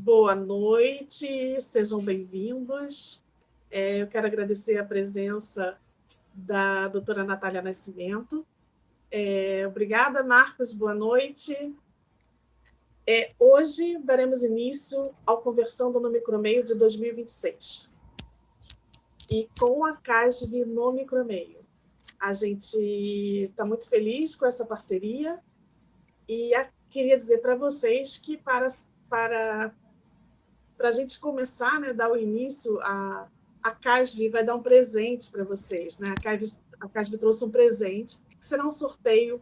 Boa noite, sejam bem-vindos. Eu quero agradecer a presença da doutora Natália Nascimento. Obrigada, Marcos, boa noite. Hoje daremos início ao Conversando no Micromeio de 2026. E com a CASV no Micromeio. A gente está muito feliz com essa parceria e queria dizer para vocês que para a gente começar, né, dar o início, a CASV vai dar um presente para vocês. Né? A CASV trouxe um presente, que será um sorteio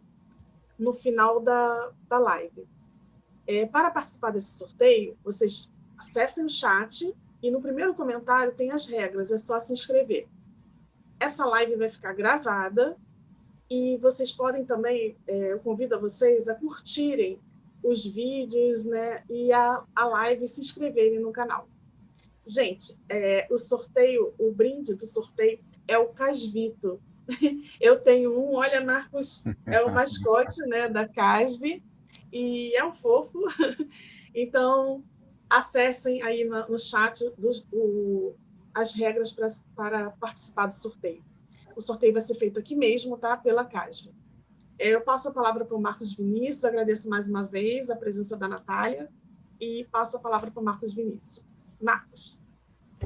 no final da live. Para participar desse sorteio, vocês acessem o chat e no primeiro comentário tem as regras, é só se inscrever. Essa live vai ficar gravada e vocês podem também, eu convido a vocês a curtirem os vídeos, né, e a live, se inscreverem no canal. Gente, o brinde do sorteio é o Casvito. Eu tenho um, olha, Marcos, é o mascote, né, da CASV, e é um fofo. Então, acessem aí no chat as regras para participar do sorteio. O sorteio vai ser feito aqui mesmo, tá? Pela CASV. Eu passo a palavra para o Marcos Vinícius, agradeço mais uma vez a presença da Natália e passo a palavra para o Marcos Vinícius. Marcos.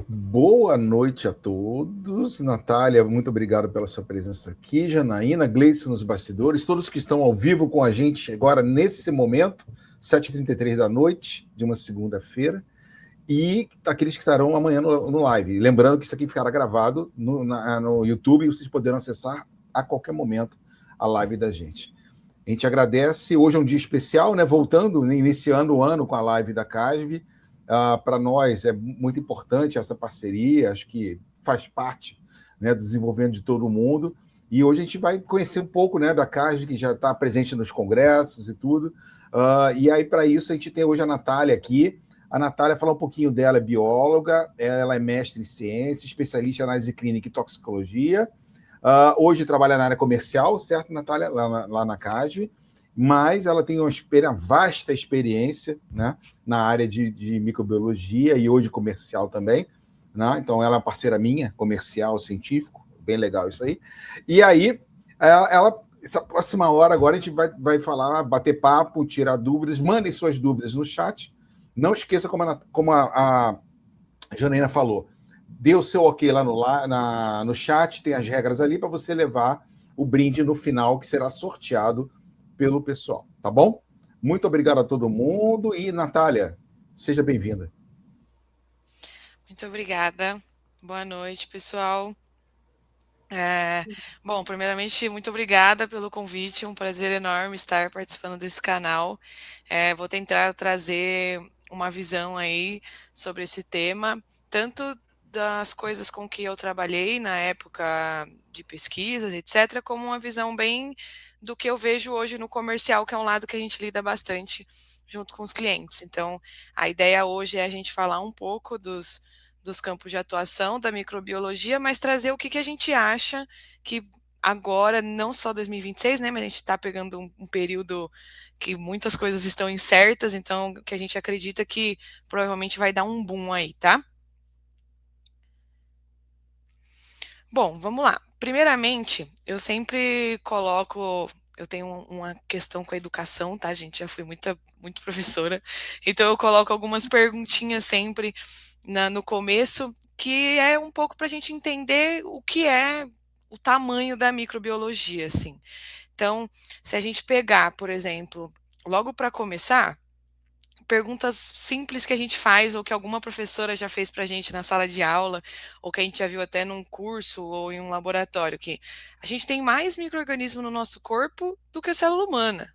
Boa noite a todos. Natália, muito obrigado pela sua presença aqui. Janaína, Gleison nos bastidores, todos que estão ao vivo com a gente agora nesse momento, 7h33 da noite de uma segunda-feira, e aqueles que estarão amanhã no live. Lembrando que isso aqui ficará gravado no YouTube e vocês poderão acessar a qualquer momento a live da gente. A gente agradece. Hoje é um dia especial, né? Voltando, iniciando o ano com a live da CASV. Para nós é muito importante essa parceria, acho que faz parte, né, do desenvolvimento de todo mundo. E hoje a gente vai conhecer um pouco, né, da CASV, que já está presente nos congressos e tudo. E aí, para isso, a gente tem hoje a Natália aqui. A Natália, falar um pouquinho dela, é bióloga, ela é mestre em ciência, especialista em análise clínica e toxicologia. Hoje trabalha na área comercial, certo, Natália? Lá na CASV. Mas ela tem uma vasta experiência, né, na área de microbiologia e hoje comercial também. Né? Então, ela é uma parceira minha, comercial, científico, bem legal isso aí. E aí, essa próxima hora agora, a gente vai falar, bater papo, tirar dúvidas, mandem suas dúvidas no chat. Não esqueça, como a Janaína falou, dê o seu ok lá no chat, tem as regras ali para você levar o brinde no final, que será sorteado pelo pessoal, tá bom? Muito obrigado a todo mundo e, Natália, seja bem-vinda. Muito obrigada. Boa noite, pessoal. Bom, primeiramente, muito obrigada pelo convite, um prazer enorme estar participando desse canal. Vou tentar trazer uma visão aí sobre esse tema, tanto das coisas com que eu trabalhei na época de pesquisas, etc., como uma visão bem do que eu vejo hoje no comercial, que é um lado que a gente lida bastante junto com os clientes. Então, a ideia hoje é a gente falar um pouco dos campos de atuação da microbiologia, mas trazer o que a gente acha que agora, não só 2026, né, mas a gente está pegando um período que muitas coisas estão incertas, então que a gente acredita que provavelmente vai dar um boom aí, tá? Bom, vamos lá. Primeiramente, eu sempre coloco, eu tenho uma questão com a educação, tá, gente? Já fui muito professora, então eu coloco algumas perguntinhas sempre no começo, que é um pouco para a gente entender o que é o tamanho da microbiologia, assim. Então, se a gente pegar, por exemplo, logo para começar, perguntas simples que a gente faz ou que alguma professora já fez para a gente na sala de aula ou que a gente já viu até num curso ou em um laboratório, que a gente tem mais micro-organismo no nosso corpo do que a célula humana.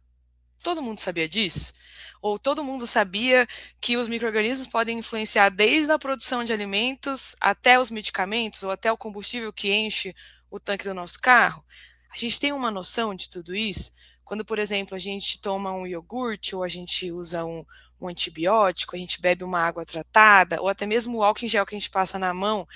Todo mundo sabia disso? Ou todo mundo sabia que os micro-organismos podem influenciar desde a produção de alimentos até os medicamentos ou até o combustível que enche o tanque do nosso carro? A gente tem uma noção de tudo isso? Quando, por exemplo, a gente toma um iogurte ou a gente usa um antibiótico, a gente bebe uma água tratada, ou até mesmo o álcool em gel que a gente passa na mão,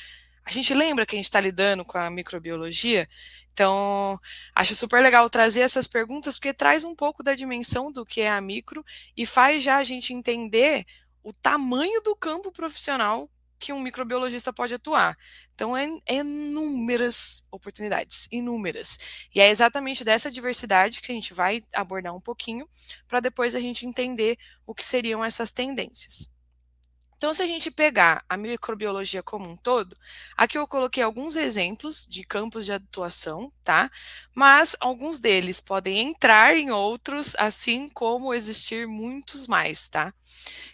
a gente lembra que a gente está lidando com a microbiologia? Então, acho super legal trazer essas perguntas, porque traz um pouco da dimensão do que é a micro e faz já a gente entender o tamanho do campo profissional que um microbiologista pode atuar. Então, inúmeras oportunidades, inúmeras. E é exatamente dessa diversidade que a gente vai abordar um pouquinho, para depois a gente entender o que seriam essas tendências. Então, se a gente pegar a microbiologia como um todo, aqui eu coloquei alguns exemplos de campos de atuação, tá? Mas alguns deles podem entrar em outros, assim como existir muitos mais, tá?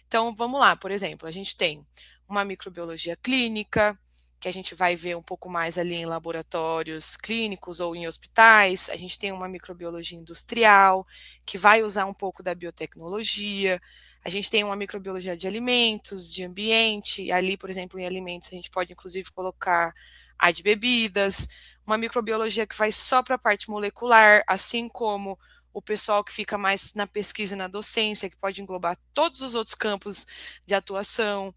Então, vamos lá, por exemplo, a gente tem uma microbiologia clínica, que a gente vai ver um pouco mais ali em laboratórios clínicos ou em hospitais. A gente tem uma microbiologia industrial, que vai usar um pouco da biotecnologia. A gente tem uma microbiologia de alimentos, de ambiente. Ali, por exemplo, em alimentos, a gente pode inclusive colocar a de bebidas. Uma microbiologia que vai só para a parte molecular, assim como o pessoal que fica mais na pesquisa e na docência, que pode englobar todos os outros campos de atuação.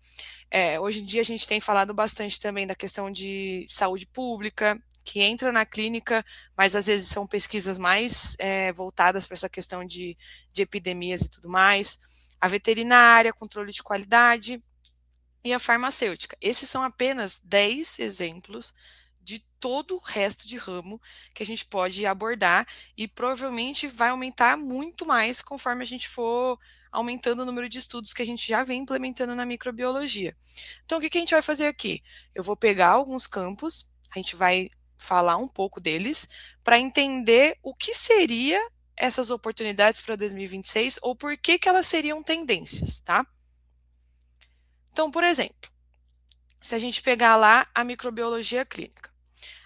Hoje em dia a gente tem falado bastante também da questão de saúde pública, que entra na clínica, mas às vezes são pesquisas mais voltadas para essa questão de epidemias e tudo mais. A veterinária, controle de qualidade e a farmacêutica. Esses são apenas 10 exemplos de todo o resto de ramo que a gente pode abordar e provavelmente vai aumentar muito mais conforme a gente for aumentando o número de estudos que a gente já vem implementando na microbiologia. Então, o que a gente vai fazer aqui? Eu vou pegar alguns campos, a gente vai falar um pouco deles, para entender o que seria essas oportunidades para 2026 ou por que elas seriam tendências, tá? Então, por exemplo, se a gente pegar lá a microbiologia clínica.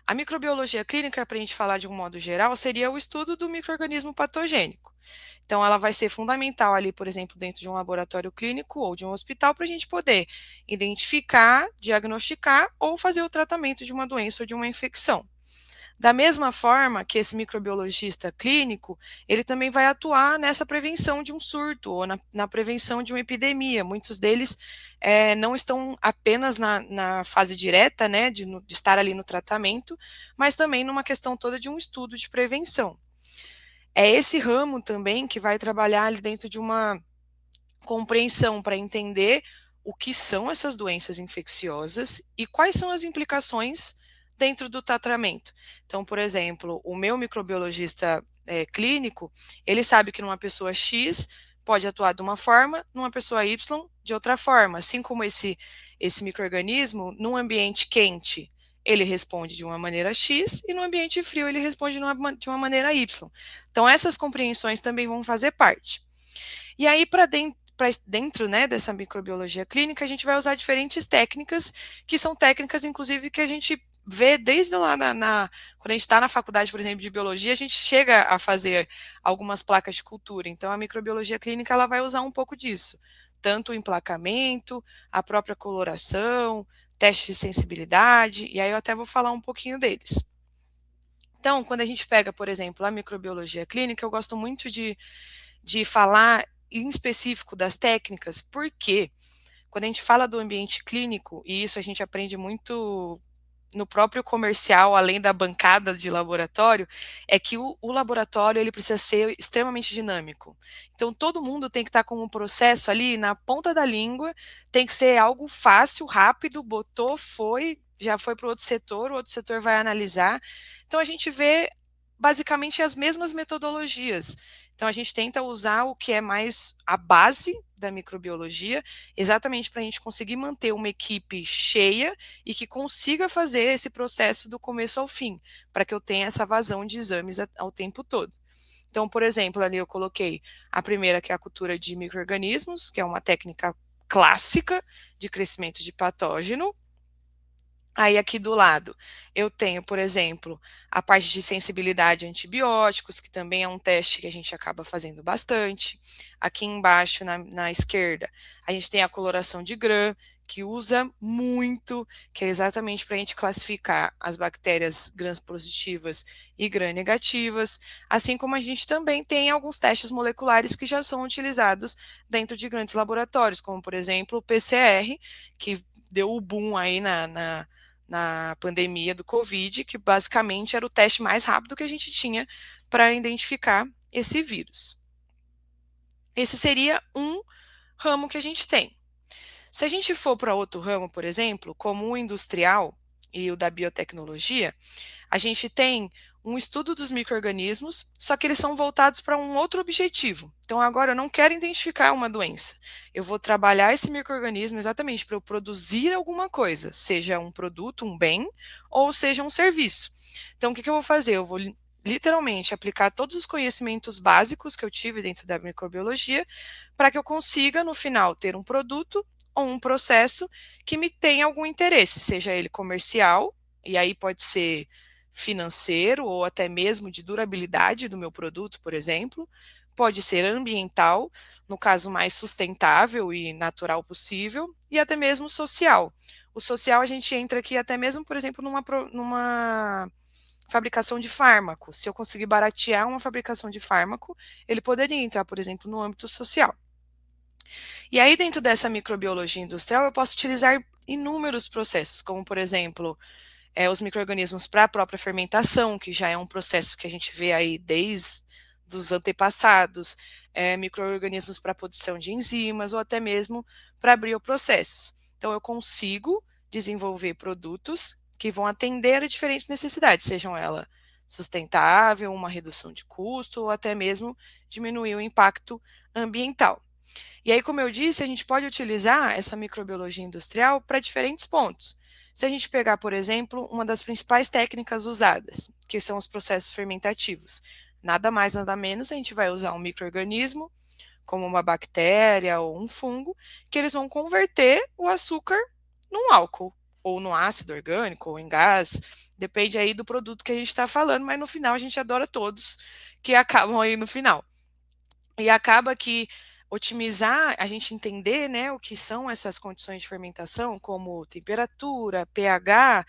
A microbiologia clínica, para a gente falar de um modo geral, seria o estudo do micro-organismo patogênico. Então, ela vai ser fundamental ali, por exemplo, dentro de um laboratório clínico ou de um hospital, para a gente poder identificar, diagnosticar ou fazer o tratamento de uma doença ou de uma infecção. Da mesma forma que esse microbiologista clínico, ele também vai atuar nessa prevenção de um surto ou na prevenção de uma epidemia. Muitos deles não estão apenas na fase direta, né, de estar ali no tratamento, mas também numa questão toda de um estudo de prevenção. É esse ramo também que vai trabalhar ali dentro de uma compreensão para entender o que são essas doenças infecciosas e quais são as implicações dentro do tratamento. Então, por exemplo, o meu microbiologista clínico, ele sabe que numa pessoa X pode atuar de uma forma, numa pessoa Y de outra forma, assim como esse micro-organismo, num ambiente quente, ele responde de uma maneira X e no ambiente frio ele responde de uma maneira Y. Então, essas compreensões também vão fazer parte. E aí, para dentro né, dessa microbiologia clínica, a gente vai usar diferentes técnicas, que são técnicas, inclusive, que a gente vê desde lá quando a gente está na faculdade, por exemplo, de biologia, a gente chega a fazer algumas placas de cultura. Então, a microbiologia clínica ela vai usar um pouco disso. Tanto o emplacamento, a própria coloração, teste de sensibilidade, e aí eu até vou falar um pouquinho deles. Então, quando a gente pega, por exemplo, a microbiologia clínica, eu gosto muito de falar em específico das técnicas, porque quando a gente fala do ambiente clínico, e isso a gente aprende muito no próprio comercial, além da bancada de laboratório, é que o laboratório ele precisa ser extremamente dinâmico. Então, todo mundo tem que estar com um processo ali na ponta da língua, tem que ser algo fácil, rápido, botou, foi, já foi para o outro setor vai analisar. Então, a gente vê basicamente as mesmas metodologias. Então, a gente tenta usar o que é mais a base da microbiologia, exatamente para a gente conseguir manter uma equipe cheia e que consiga fazer esse processo do começo ao fim, para que eu tenha essa vazão de exames ao tempo todo. Então, por exemplo, ali eu coloquei a primeira, que é a cultura de micro-organismos, que é uma técnica clássica de crescimento de patógeno. Aí aqui do lado eu tenho, por exemplo, a parte de sensibilidade a antibióticos, que também é um teste que a gente acaba fazendo bastante. Aqui embaixo, na esquerda, a gente tem a coloração de Gram, que usa muito, que é exatamente para a gente classificar as bactérias gram-positivas e gram-negativas, assim como a gente também tem alguns testes moleculares que já são utilizados dentro de grandes laboratórios, como, por exemplo, o PCR, que deu o boom aí na pandemia do Covid, que basicamente era o teste mais rápido que a gente tinha para identificar esse vírus. Esse seria um ramo que a gente tem. Se a gente for para outro ramo, por exemplo, como o industrial e o da biotecnologia, a gente tem um estudo dos micro-organismos, só que eles são voltados para um outro objetivo. Então, agora eu não quero identificar uma doença. Eu vou trabalhar esse micro-organismo exatamente para eu produzir alguma coisa, seja um produto, um bem, ou seja um serviço. Então, o que eu vou fazer? Eu vou literalmente aplicar todos os conhecimentos básicos que eu tive dentro da microbiologia para que eu consiga, no final, ter um produto ou um processo que me tenha algum interesse, seja ele comercial, e aí pode ser financeiro ou até mesmo de durabilidade do meu produto, por exemplo, pode ser ambiental, no caso mais sustentável e natural possível, e até mesmo social. O social a gente entra aqui até mesmo, por exemplo, numa fabricação de fármaco. Se eu conseguir baratear uma fabricação de fármaco, ele poderia entrar, por exemplo, no âmbito social. E aí, dentro dessa microbiologia industrial, eu posso utilizar inúmeros processos, como, por exemplo, os micro-organismos para a própria fermentação, que já é um processo que a gente vê aí desde os antepassados, micro-organismos para a produção de enzimas, ou até mesmo para bioprocessos. Então, eu consigo desenvolver produtos que vão atender a diferentes necessidades, sejam elas sustentável, uma redução de custo, ou até mesmo diminuir o impacto ambiental. E aí, como eu disse, a gente pode utilizar essa microbiologia industrial para diferentes pontos. Se a gente pegar, por exemplo, uma das principais técnicas usadas, que são os processos fermentativos, nada mais, nada menos, a gente vai usar um micro-organismo, como uma bactéria ou um fungo, que eles vão converter o açúcar num álcool, ou no ácido orgânico, ou em gás, depende aí do produto que a gente está falando, mas no final a gente adora todos que acabam aí no final. E acaba que otimizar, a gente entender, né, o que são essas condições de fermentação, como temperatura, pH,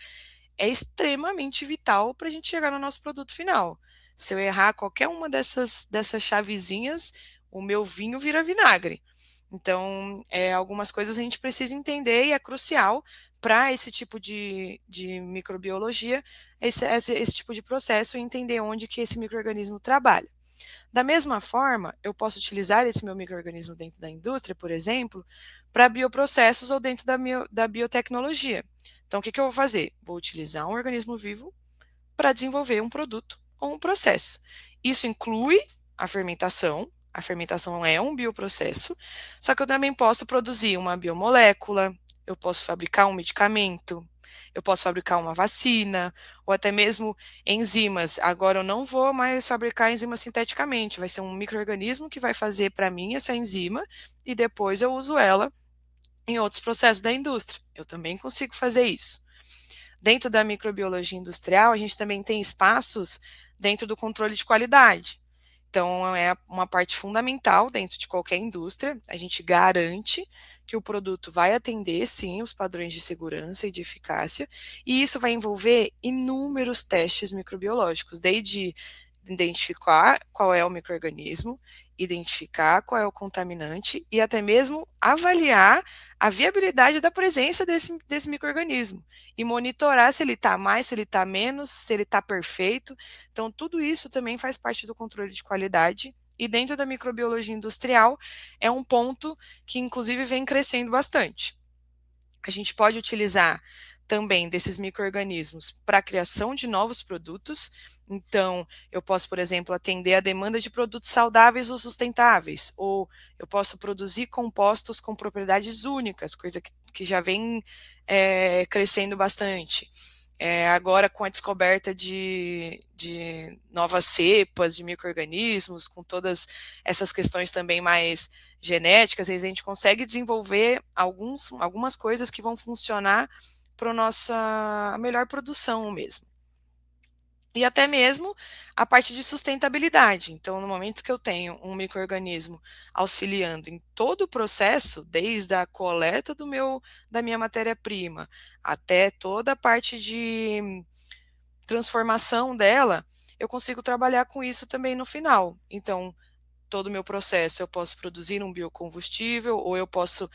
é extremamente vital para a gente chegar no nosso produto final. Se eu errar qualquer uma dessas chavezinhas, o meu vinho vira vinagre. Então, algumas coisas a gente precisa entender e é crucial para esse tipo de microbiologia, esse tipo de processo, entender onde que esse micro-organismo trabalha. Da mesma forma, eu posso utilizar esse meu micro-organismo dentro da indústria, por exemplo, para bioprocessos ou dentro da biotecnologia. Então, o que eu vou fazer? Vou utilizar um organismo vivo para desenvolver um produto ou um processo. Isso inclui a fermentação. A fermentação é um bioprocesso, só que eu também posso produzir uma biomolécula, eu posso fabricar um medicamento, eu posso fabricar uma vacina, ou até mesmo enzimas. Agora eu não vou mais fabricar enzima sinteticamente, vai ser um micro-organismo que vai fazer para mim essa enzima e depois eu uso ela em outros processos da indústria. Eu também consigo fazer isso. Dentro da microbiologia industrial, a gente também tem espaços dentro do controle de qualidade. Então, é uma parte fundamental dentro de qualquer indústria. A gente garante que o produto vai atender, sim, os padrões de segurança e de eficácia, e isso vai envolver inúmeros testes microbiológicos, desde identificar qual é o micro-organismo, identificar qual é o contaminante e até mesmo avaliar a viabilidade da presença desse micro-organismo e monitorar se ele está mais, se ele está menos, se ele está perfeito. Então, tudo isso também faz parte do controle de qualidade e dentro da microbiologia industrial é um ponto que, inclusive, vem crescendo bastante. A gente pode utilizar também desses micro-organismos para a criação de novos produtos. Então, eu posso, por exemplo, atender a demanda de produtos saudáveis ou sustentáveis, ou eu posso produzir compostos com propriedades únicas, coisa que já vem crescendo bastante. Agora, com a descoberta de novas cepas de micro-organismos, com todas essas questões também mais genéticas, a gente consegue desenvolver algumas coisas que vão funcionar para a nossa melhor produção mesmo. E até mesmo a parte de sustentabilidade. Então, no momento que eu tenho um micro-organismo auxiliando em todo o processo, desde a coleta da minha matéria-prima até toda a parte de transformação dela, eu consigo trabalhar com isso também no final. Então, todo o meu processo, eu posso produzir um biocombustível ou eu posso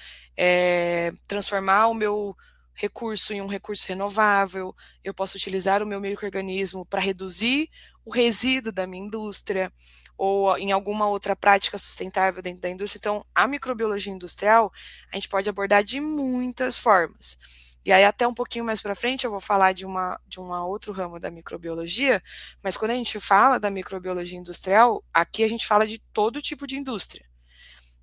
transformar o meu recurso em um recurso renovável, eu posso utilizar o meu micro-organismo para reduzir o resíduo da minha indústria, ou em alguma outra prática sustentável dentro da indústria. Então, a microbiologia industrial, a gente pode abordar de muitas formas. E aí, até um pouquinho mais para frente, eu vou falar de uma outro ramo da microbiologia, mas quando a gente fala da microbiologia industrial, aqui a gente fala de todo tipo de indústria.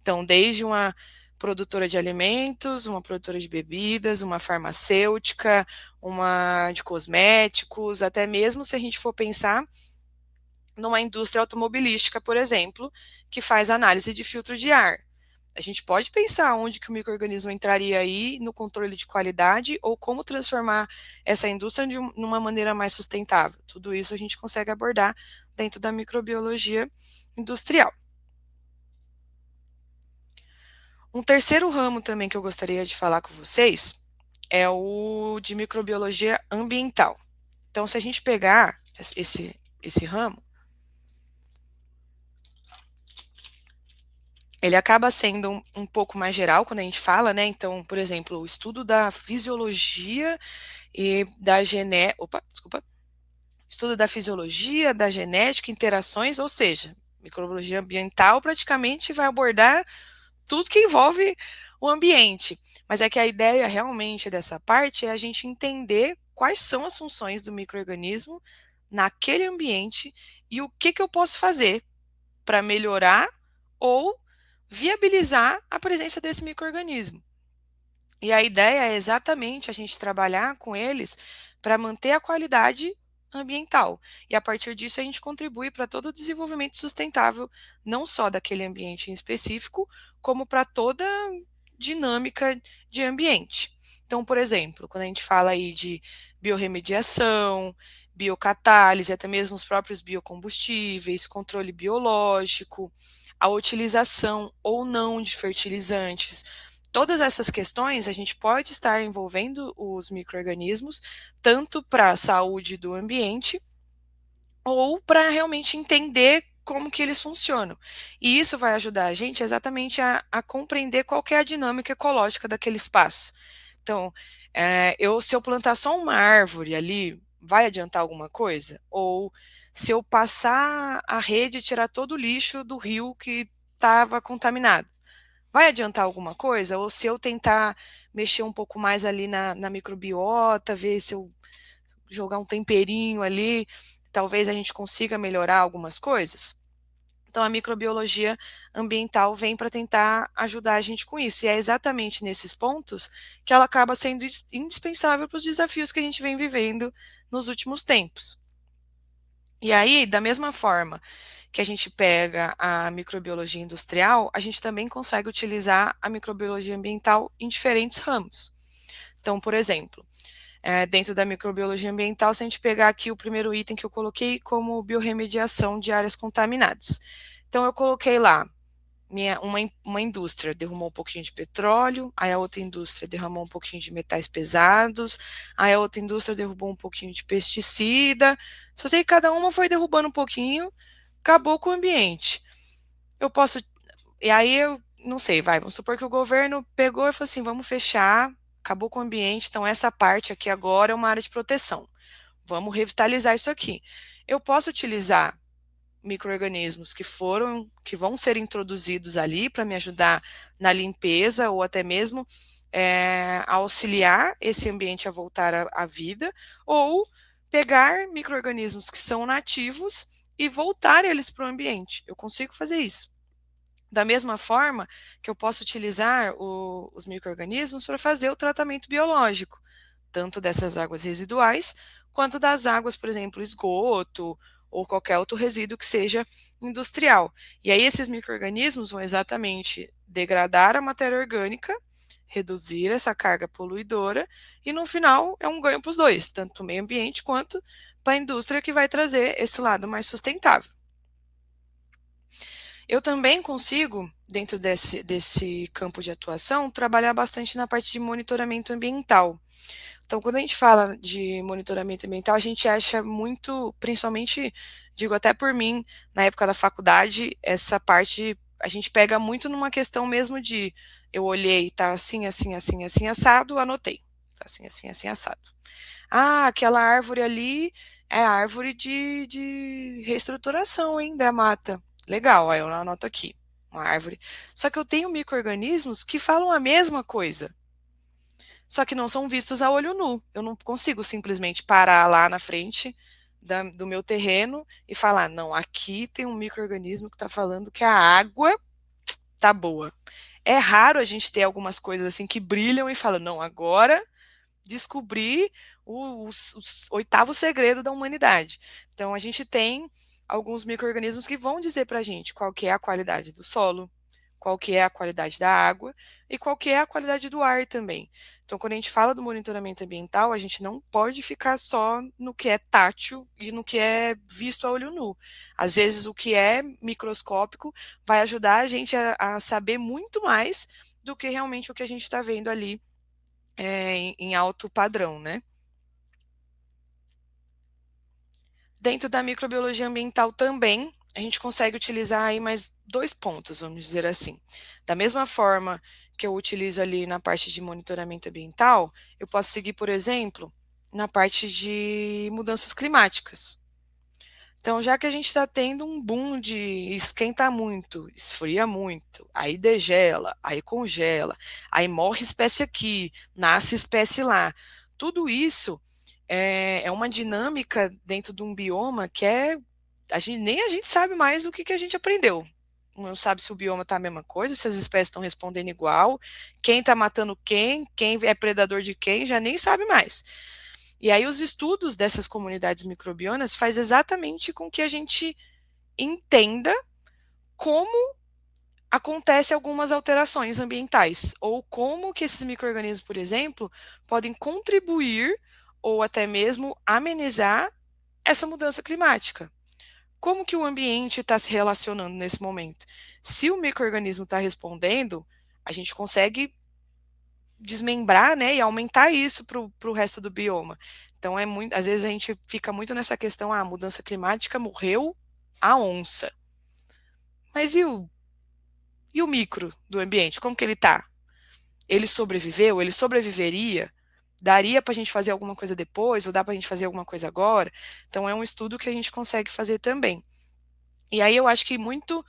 Então, desde uma produtora de alimentos, uma produtora de bebidas, uma farmacêutica, uma de cosméticos, até mesmo se a gente for pensar numa indústria automobilística, por exemplo, que faz análise de filtro de ar. A gente pode pensar onde que o micro-organismo entraria aí no controle de qualidade ou como transformar essa indústria de uma maneira mais sustentável. Tudo isso a gente consegue abordar dentro da microbiologia industrial. Um terceiro ramo também que eu gostaria de falar com vocês é o de microbiologia ambiental. Então, se a gente pegar esse ramo, ele acaba sendo um pouco mais geral quando a gente fala, né? Então, por exemplo, o estudo da fisiologia e da estudo da fisiologia, da genética, interações, ou seja, microbiologia ambiental praticamente vai abordar tudo que envolve o ambiente. Mas é que a ideia realmente dessa parte é a gente entender quais são as funções do micro-organismo naquele ambiente e o que eu posso fazer para melhorar ou viabilizar a presença desse micro-organismo. E a ideia é exatamente a gente trabalhar com eles para manter a qualidade ambiental. E a partir disso a gente contribui para todo o desenvolvimento sustentável, não só daquele ambiente em específico, como para toda dinâmica de ambiente. Então, por exemplo, quando a gente fala aí de biorremediação, biocatálise, até mesmo os próprios biocombustíveis, controle biológico, a utilização ou não de fertilizantes, todas essas questões a gente pode estar envolvendo os micro-organismos tanto para a saúde do ambiente ou para realmente entender como que eles funcionam. E isso vai ajudar a gente exatamente a compreender qual que é a dinâmica ecológica daquele espaço. Então, se eu plantar só uma árvore ali, vai adiantar alguma coisa? Ou se eu passar a rede e tirar todo o lixo do rio que estava contaminado, vai adiantar alguma coisa? Ou se eu tentar mexer um pouco mais ali na microbiota, ver se eu jogar um temperinho ali, talvez a gente consiga melhorar algumas coisas? Então, a microbiologia ambiental vem para tentar ajudar a gente com isso. E é exatamente nesses pontos que ela acaba sendo indispensável para os desafios que a gente vem vivendo nos últimos tempos. E aí, da mesma forma que a gente pega a microbiologia industrial, a gente também consegue utilizar a microbiologia ambiental em diferentes ramos. Então, por exemplo, dentro da microbiologia ambiental, se a gente pegar aqui o primeiro item que eu coloquei como biorremediação de áreas contaminadas. Então, eu coloquei lá, uma indústria derramou um pouquinho de petróleo, aí a outra indústria derramou um pouquinho de metais pesados, aí a outra indústria derrubou um pouquinho de pesticida. Só sei que cada uma foi derrubando um pouquinho, acabou com o ambiente. E aí eu não sei, vamos supor que o governo pegou e falou assim, vamos fechar, acabou com o ambiente, então essa parte aqui agora é uma área de proteção. Vamos revitalizar isso aqui. Eu posso utilizar micro-organismos que vão ser introduzidos ali para me ajudar na limpeza ou até mesmo a auxiliar esse ambiente a voltar à vida, ou pegar micro-organismos que são nativos e voltar eles para o ambiente. Eu consigo fazer isso. Da mesma forma que eu posso utilizar os micro-organismos para fazer o tratamento biológico, tanto dessas águas residuais, quanto das águas, por exemplo, esgoto, ou qualquer outro resíduo que seja industrial. E aí esses micro-organismos vão exatamente degradar a matéria orgânica, reduzir essa carga poluidora, e no final é um ganho para os dois, tanto para o meio ambiente quanto para a indústria, que vai trazer esse lado mais sustentável. Eu também consigo, dentro desse campo de atuação, trabalhar bastante na parte de monitoramento ambiental. Então, quando a gente fala de monitoramento ambiental, a gente acha muito, principalmente, digo até por mim, na época da faculdade, essa parte a gente pega muito numa questão mesmo de eu olhei, tá assim, assim, assim, assim, assado, anotei. Tá assim, assim, assim, assado. Ah, aquela árvore ali, É árvore de reestruturação, hein, da mata. Legal, aí eu anoto aqui. Uma árvore. Só que eu tenho micro-organismos que falam a mesma coisa. Só que não são vistos a olho nu. Eu não consigo simplesmente parar lá na frente do meu terreno e falar, não, aqui tem um micro-organismo que está falando que a água tá boa. É raro a gente ter algumas coisas assim que brilham e falam, não, agora descobrir o oitavo segredo da humanidade. Então, a gente tem alguns micro-organismos que vão dizer para a gente qual que é a qualidade do solo, qual que é a qualidade da água e qual que é a qualidade do ar também. Então, quando a gente fala do monitoramento ambiental, a gente não pode ficar só no que é tátil e no que é visto a olho nu. Às vezes, o que é microscópico vai ajudar a gente a saber muito mais do que realmente o que a gente está vendo ali em alto padrão, né? Dentro da microbiologia ambiental também, a gente consegue utilizar aí mais 2 pontos, vamos dizer assim. Da mesma forma que eu utilizo ali na parte de monitoramento ambiental, eu posso seguir, por exemplo, na parte de mudanças climáticas. Então, já que a gente está tendo um boom de esquenta muito, esfria muito, aí degela, aí congela, aí morre espécie aqui, nasce espécie lá. Tudo isso é uma dinâmica dentro de um bioma que nem a gente sabe mais o que a gente aprendeu. Não sabe se o bioma está a mesma coisa, se as espécies estão respondendo igual, quem está matando quem é predador de quem, já nem sabe mais. E aí os estudos dessas comunidades microbianas faz exatamente com que a gente entenda como acontecem algumas alterações ambientais, ou como que esses micro-organismos, por exemplo, podem contribuir ou até mesmo amenizar essa mudança climática. Como que o ambiente está se relacionando nesse momento? Se o micro-organismo está respondendo, a gente consegue desmembrar, né, e aumentar isso para o resto do bioma. Então é muito, às vezes a gente fica muito nessa questão, a mudança climática morreu a onça. Mas e o micro do ambiente? Como que ele está? Ele sobreviveu? Ele sobreviveria? Daria para a gente fazer alguma coisa depois? Ou dá para a gente fazer alguma coisa agora? Então é um estudo que a gente consegue fazer também. E aí eu acho que muito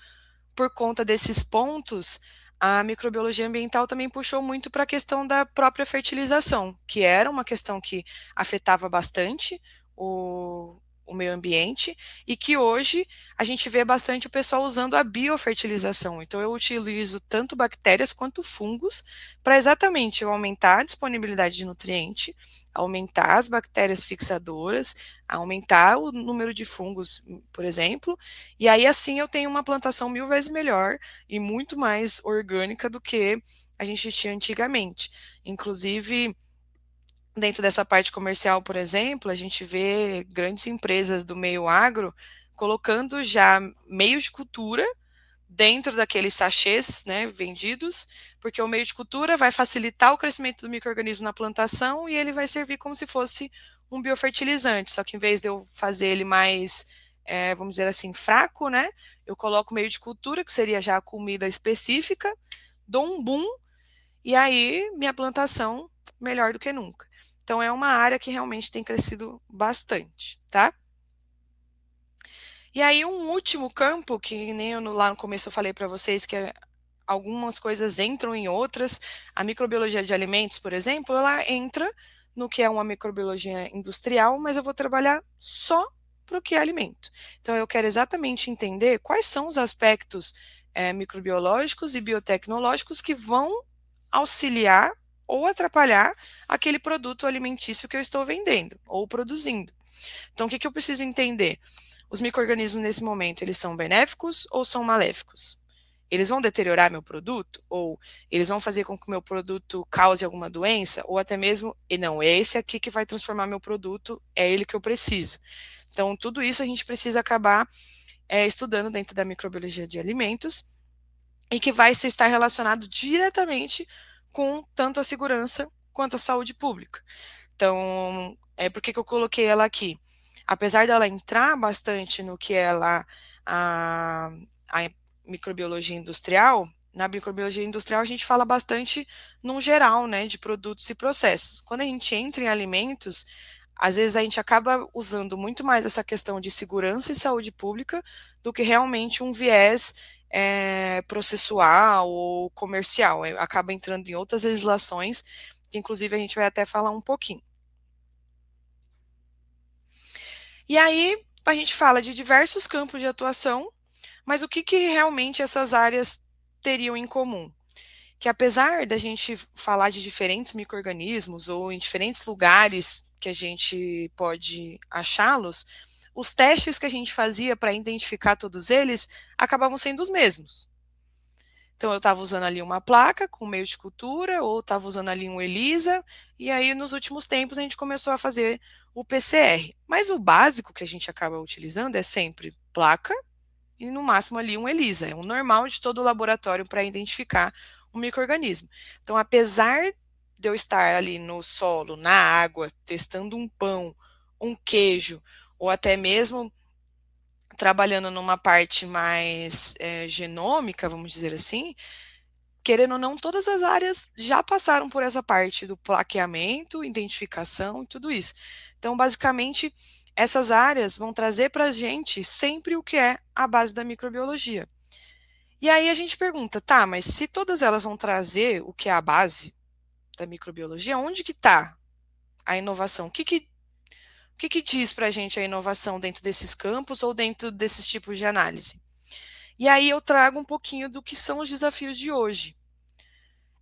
por conta desses pontos, a microbiologia ambiental também puxou muito para a questão da própria fertilização, que era uma questão que afetava bastante o meio ambiente e que hoje a gente vê bastante o pessoal usando a biofertilização. Então, eu utilizo tanto bactérias quanto fungos para exatamente eu aumentar a disponibilidade de nutriente, aumentar as bactérias fixadoras, aumentar o número de fungos, por exemplo, e aí assim eu tenho uma plantação 1000 vezes melhor e muito mais orgânica do que a gente tinha antigamente. Inclusive, dentro dessa parte comercial, por exemplo, a gente vê grandes empresas do meio agro colocando já meios de cultura dentro daqueles sachês, né, vendidos, porque o meio de cultura vai facilitar o crescimento do micro-organismo na plantação e ele vai servir como se fosse um biofertilizante, só que em vez de eu fazer ele mais, vamos dizer assim, fraco, né, eu coloco o meio de cultura, que seria já a comida específica, dou um boom, e aí minha plantação melhor do que nunca. Então é uma área que realmente tem crescido bastante, tá? E aí um último campo, que nem lá no começo eu falei para vocês que algumas coisas entram em outras, a microbiologia de alimentos, por exemplo, ela entra no que é uma microbiologia industrial, mas eu vou trabalhar só para o que é alimento. Então eu quero exatamente entender quais são os aspectos microbiológicos e biotecnológicos que vão auxiliar ou atrapalhar aquele produto alimentício que eu estou vendendo ou produzindo. Então, o que eu preciso entender? Os micro-organismos nesse momento, eles são benéficos ou são maléficos? Eles vão deteriorar meu produto? Ou eles vão fazer com que o meu produto cause alguma doença? Ou até mesmo, e não, é esse aqui que vai transformar meu produto, é ele que eu preciso. Então, tudo isso a gente precisa acabar estudando dentro da microbiologia de alimentos e que vai se estar relacionado diretamente com tanto a segurança quanto a saúde pública. Então, por que eu coloquei ela aqui? Apesar dela entrar bastante no que é lá a microbiologia industrial, na microbiologia industrial a gente fala bastante num geral, né, de produtos e processos. Quando a gente entra em alimentos, às vezes a gente acaba usando muito mais essa questão de segurança e saúde pública do que realmente um viés processual ou comercial. Acaba entrando em outras legislações, que inclusive a gente vai até falar um pouquinho. E aí, a gente fala de diversos campos de atuação, mas o que realmente essas áreas teriam em comum? Que apesar da gente falar de diferentes micro-organismos ou em diferentes lugares que a gente pode achá-los, os testes que a gente fazia para identificar todos eles acabavam sendo os mesmos. Então, eu estava usando ali uma placa com meio de cultura, ou estava usando ali um ELISA, e aí nos últimos tempos a gente começou a fazer o PCR. Mas o básico que a gente acaba utilizando é sempre placa e no máximo ali um ELISA, é o normal de todo o laboratório para identificar um micro-organismo. Então, apesar de eu estar ali no solo, na água, testando um pão, um queijo, ou até mesmo trabalhando numa parte mais genômica, vamos dizer assim, querendo ou não, todas as áreas já passaram por essa parte do plaqueamento, identificação e tudo isso. Então, basicamente, essas áreas vão trazer para a gente sempre o que é a base da microbiologia. E aí a gente pergunta, tá, mas se todas elas vão trazer o que é a base da microbiologia, onde que está a inovação? O que diz para a gente a inovação dentro desses campos ou dentro desses tipos de análise? E aí eu trago um pouquinho do que são os desafios de hoje.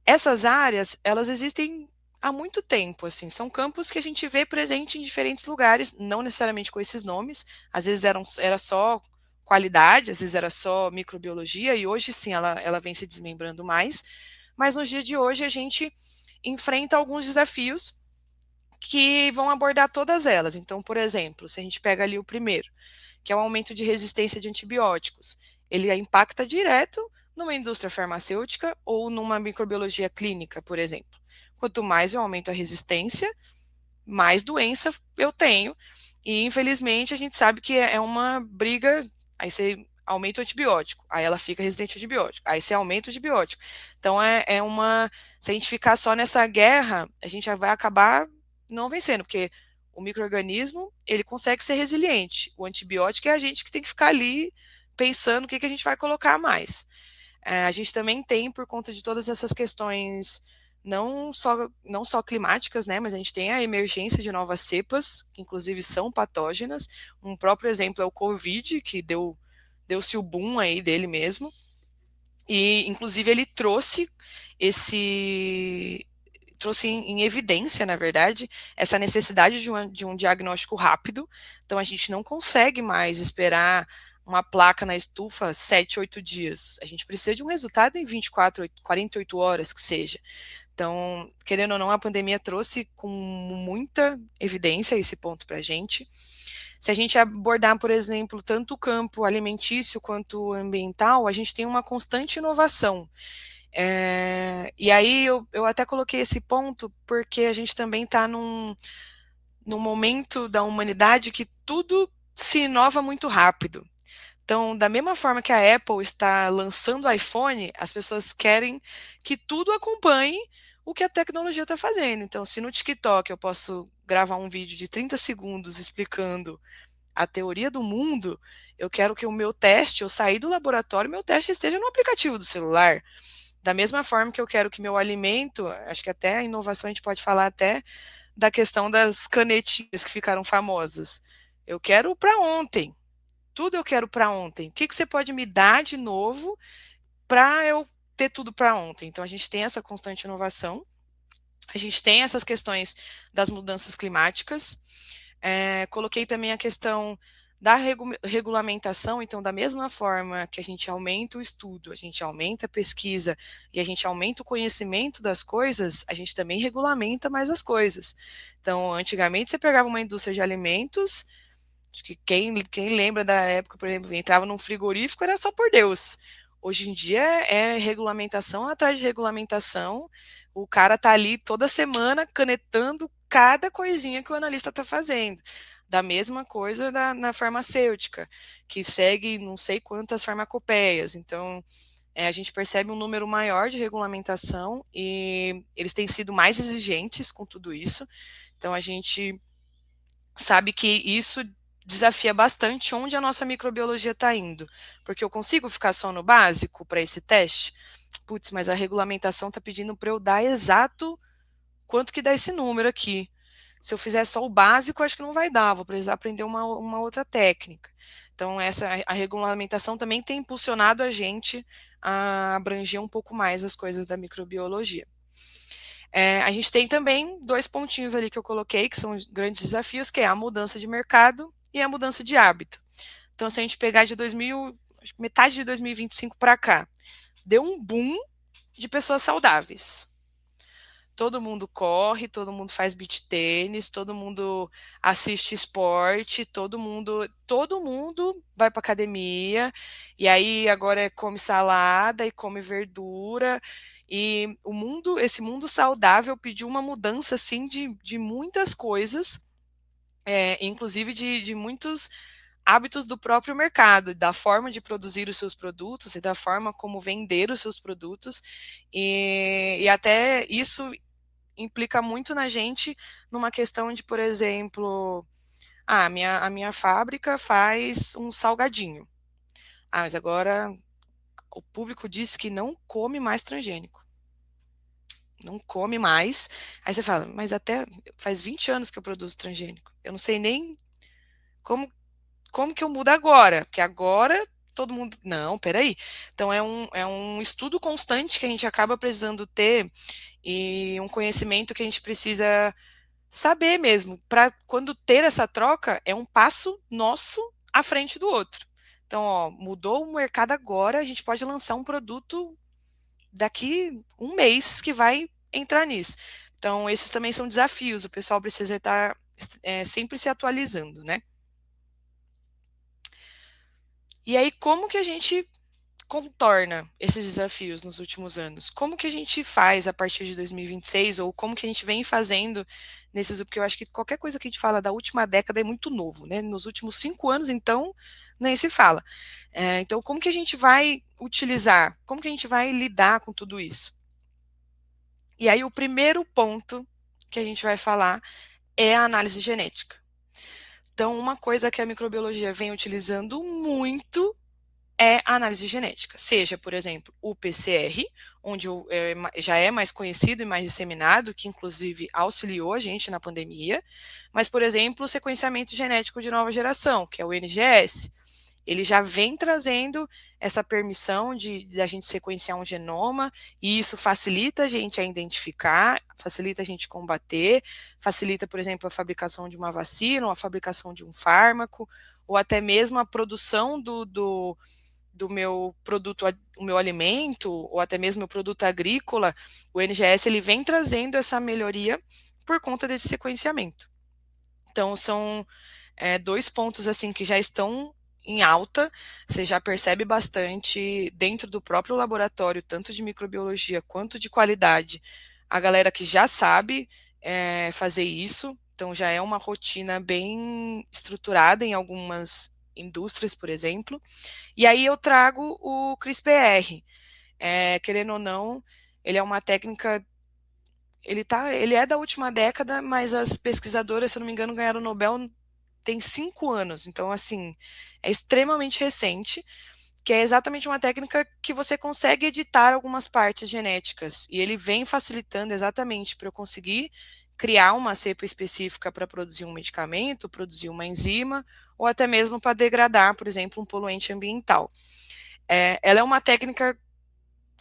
Essas áreas, elas existem há muito tempo, assim, são campos que a gente vê presente em diferentes lugares, não necessariamente com esses nomes, às vezes era só qualidade, às vezes era só microbiologia, e hoje sim ela vem se desmembrando mais, mas no dia de hoje a gente enfrenta alguns desafios que vão abordar todas elas. Então, por exemplo, se a gente pega ali o primeiro, que é o aumento de resistência de antibióticos, ele impacta direto numa indústria farmacêutica ou numa microbiologia clínica, por exemplo. Quanto mais eu aumento a resistência, mais doença eu tenho. E, infelizmente, a gente sabe que é uma briga. Aí você aumenta o antibiótico, aí ela fica resistente ao antibiótico, aí você aumenta o antibiótico. Então, se a gente ficar só nessa guerra, a gente já vai acabar não vencendo, porque o micro-organismo, ele consegue ser resiliente. O antibiótico é a gente que tem que ficar ali pensando o que a gente vai colocar mais. A gente também tem, por conta de todas essas questões, não só climáticas, né, mas a gente tem a emergência de novas cepas, que inclusive são patógenas. Um próprio exemplo é o Covid, que deu-se o boom aí dele mesmo. E, inclusive, ele trouxe em evidência, na verdade, essa necessidade de um diagnóstico rápido. Então, a gente não consegue mais esperar uma placa na estufa 7, 8 dias. A gente precisa de um resultado em 24, 48 horas, que seja. Então, querendo ou não, a pandemia trouxe com muita evidência esse ponto para a gente. Se a gente abordar, por exemplo, tanto o campo alimentício quanto ambiental, a gente tem uma constante inovação. E aí eu até coloquei esse ponto porque a gente também está num momento da humanidade que tudo se inova muito rápido. Então, da mesma forma que a Apple está lançando o iPhone, as pessoas querem que tudo acompanhe o que a tecnologia está fazendo. Então, se no TikTok eu posso gravar um vídeo de 30 segundos explicando a teoria do mundo, eu quero que o meu teste, eu sair do laboratório, meu teste esteja no aplicativo do celular. Da mesma forma que eu quero que meu alimento, acho que até a inovação a gente pode falar até da questão das canetinhas que ficaram famosas. Eu quero para ontem. Tudo eu quero para ontem. O que você pode me dar de novo para eu ter tudo para ontem? Então, a gente tem essa constante inovação. A gente tem essas questões das mudanças climáticas. Coloquei também a questão da regulamentação. Então, da mesma forma que a gente aumenta o estudo, a gente aumenta a pesquisa e a gente aumenta o conhecimento das coisas, a gente também regulamenta mais as coisas. Então, antigamente você pegava uma indústria de alimentos, acho que quem lembra da época, por exemplo, entrava num frigorífico, era só por Deus. Hoje em dia é regulamentação atrás de regulamentação. O cara tá ali toda semana canetando cada coisinha que o analista está fazendo. Da mesma coisa na farmacêutica, que segue não sei quantas farmacopeias. Então, a gente percebe um número maior de regulamentação e eles têm sido mais exigentes com tudo isso. Então, a gente sabe que isso desafia bastante onde a nossa microbiologia está indo, porque eu consigo ficar só no básico para esse teste? Putz, mas a regulamentação está pedindo para eu dar exato quanto que dá esse número aqui. Se eu fizer só o básico, acho que não vai dar, vou precisar aprender uma outra técnica. Então, a regulamentação também tem impulsionado a gente a abranger um pouco mais as coisas da microbiologia. A gente tem também 2 pontinhos ali que eu coloquei, que são os grandes desafios, que é a mudança de mercado e a mudança de hábito. Então, se a gente pegar de metade de 2025 para cá, deu um boom de pessoas saudáveis. Todo mundo corre, todo mundo faz beach tênis, todo mundo assiste esporte, todo mundo vai para academia, e aí agora come salada e come verdura, e esse mundo saudável pediu uma mudança assim de muitas coisas, inclusive de muitos hábitos do próprio mercado, da forma de produzir os seus produtos e da forma como vender os seus produtos, e até isso implica muito na gente numa questão de, por exemplo, a minha fábrica faz um salgadinho. Mas agora o público disse que não come mais transgênico. Não come mais. Aí você fala, mas até faz 20 anos que eu produzo transgênico. Eu não sei nem como que eu mudo agora, porque agora todo mundo. Não, peraí. Então é um estudo constante que a gente acaba precisando ter e um conhecimento que a gente precisa saber mesmo, para quando ter essa troca, é um passo nosso à frente do outro. Então, ó, mudou o mercado agora, a gente pode lançar um produto daqui um mês que vai entrar nisso. Então, esses também são desafios, o pessoal precisa estar sempre se atualizando, né? E aí, como que a gente contorna esses desafios nos últimos anos? Como que a gente faz a partir de 2026, ou como que a gente vem fazendo nesses, porque eu acho que qualquer coisa que a gente fala da última década é muito novo, né? Nos últimos 5 anos, então, nem se fala. Então, como que a gente vai utilizar, como que a gente vai lidar com tudo isso? E aí, o primeiro ponto que a gente vai falar é a análise genética. Então, uma coisa que a microbiologia vem utilizando muito é a análise genética, seja, por exemplo, o PCR, onde já é mais conhecido e mais disseminado, que inclusive auxiliou a gente na pandemia, mas, por exemplo, o sequenciamento genético de nova geração, que é o NGS, ele já vem trazendo essa permissão de a gente sequenciar um genoma, e isso facilita a gente a identificar, facilita a gente combater, facilita, por exemplo, a fabricação de uma vacina, ou a fabricação de um fármaco, ou até mesmo a produção do meu produto, o meu alimento, ou até mesmo o produto agrícola. O NGS ele vem trazendo essa melhoria por conta desse sequenciamento. Então, são 2 pontos assim que já estão em alta, você já percebe bastante dentro do próprio laboratório, tanto de microbiologia quanto de qualidade, a galera que já sabe fazer isso, então já é uma rotina bem estruturada em algumas indústrias, por exemplo. E aí eu trago o CRISPR. Querendo ou não, ele é uma técnica, ele é da última década, mas as pesquisadoras, se eu não me engano, ganharam o Nobel tem 5 anos, então assim, é extremamente recente, que é exatamente uma técnica que você consegue editar algumas partes genéticas, e ele vem facilitando exatamente para eu conseguir criar uma cepa específica para produzir um medicamento, produzir uma enzima, ou até mesmo para degradar, por exemplo, um poluente ambiental. Ela é uma técnica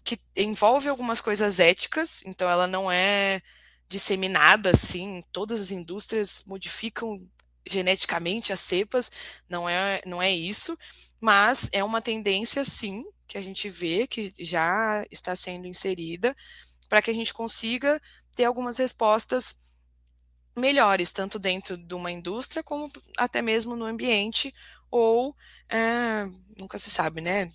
que envolve algumas coisas éticas, então ela não é disseminada assim, todas as indústrias modificam geneticamente as cepas, não é isso, mas é uma tendência sim que a gente vê que já está sendo inserida para que a gente consiga ter algumas respostas melhores, tanto dentro de uma indústria como até mesmo no ambiente, ou nunca se sabe, né?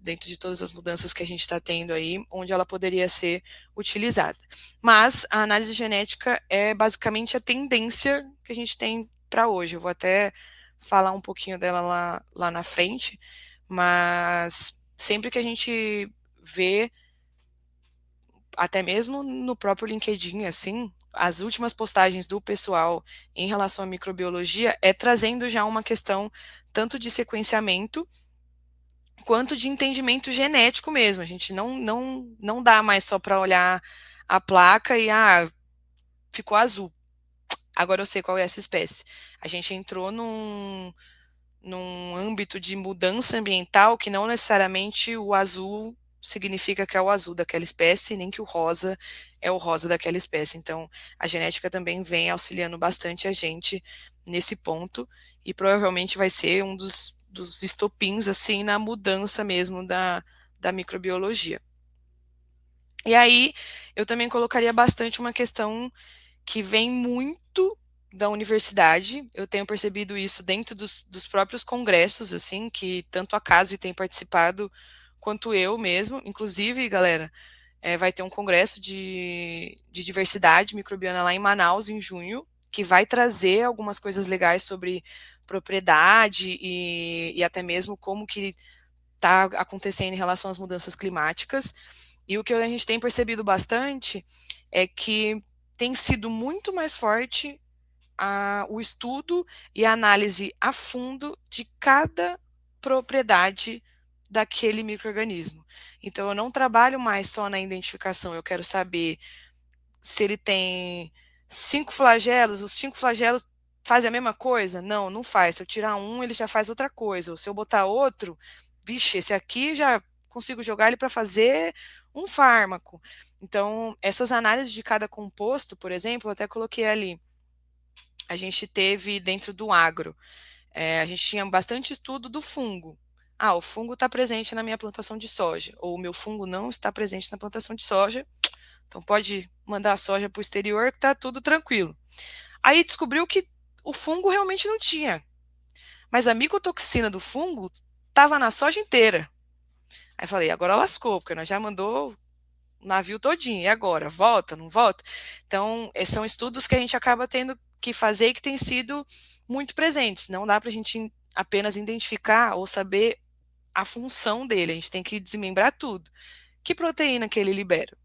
Dentro de todas as mudanças que a gente está tendo aí, onde ela poderia ser utilizada. Mas a análise genética é basicamente a tendência que a gente tem para hoje. Eu vou até falar um pouquinho dela lá na frente, mas sempre que a gente vê, até mesmo no próprio LinkedIn, assim, as últimas postagens do pessoal em relação à microbiologia é trazendo já uma questão tanto de sequenciamento quanto de entendimento genético mesmo. A gente não dá mais só para olhar a placa e ficou azul. Agora eu sei qual é essa espécie. A gente entrou num âmbito de mudança ambiental que não necessariamente o azul significa que é o azul daquela espécie, nem que o rosa é o rosa daquela espécie. Então, a genética também vem auxiliando bastante a gente nesse ponto e provavelmente vai ser um dos estopins, assim, na mudança mesmo da microbiologia. E aí, eu também colocaria bastante uma questão que vem muito da universidade. Eu tenho percebido isso dentro dos próprios congressos, assim, que tanto a CASV tem participado, quanto eu mesmo. Inclusive, galera, vai ter um congresso de diversidade microbiana lá em Manaus, em junho, que vai trazer algumas coisas legais sobre propriedade e até mesmo como que está acontecendo em relação às mudanças climáticas. E o que a gente tem percebido bastante é que tem sido muito mais forte o estudo e a análise a fundo de cada propriedade daquele micro-organismo. Então, eu não trabalho mais só na identificação, eu quero saber se ele tem 5 flagelos, os 5 flagelos fazem a mesma coisa? Não, não faz. Se eu tirar um, ele já faz outra coisa. Ou se eu botar outro, vixe, esse aqui já consigo jogar ele para fazer um fármaco. Então, essas análises de cada composto, por exemplo, eu até coloquei ali. A gente teve dentro do agro, a gente tinha bastante estudo do fungo. O fungo está presente na minha plantação de soja, ou o meu fungo não está presente na plantação de soja, então pode mandar a soja para o exterior que está tudo tranquilo. Aí descobriu que o fungo realmente não tinha, mas a micotoxina do fungo estava na soja inteira. Aí falei, agora lascou, porque nós já mandou o navio todinho, e agora? Volta, não volta? Então, são estudos que a gente acaba tendo que fazer e que têm sido muito presentes. Não dá para a gente apenas identificar ou saber a função dele, a gente tem que desmembrar tudo. Que proteína que ele libera?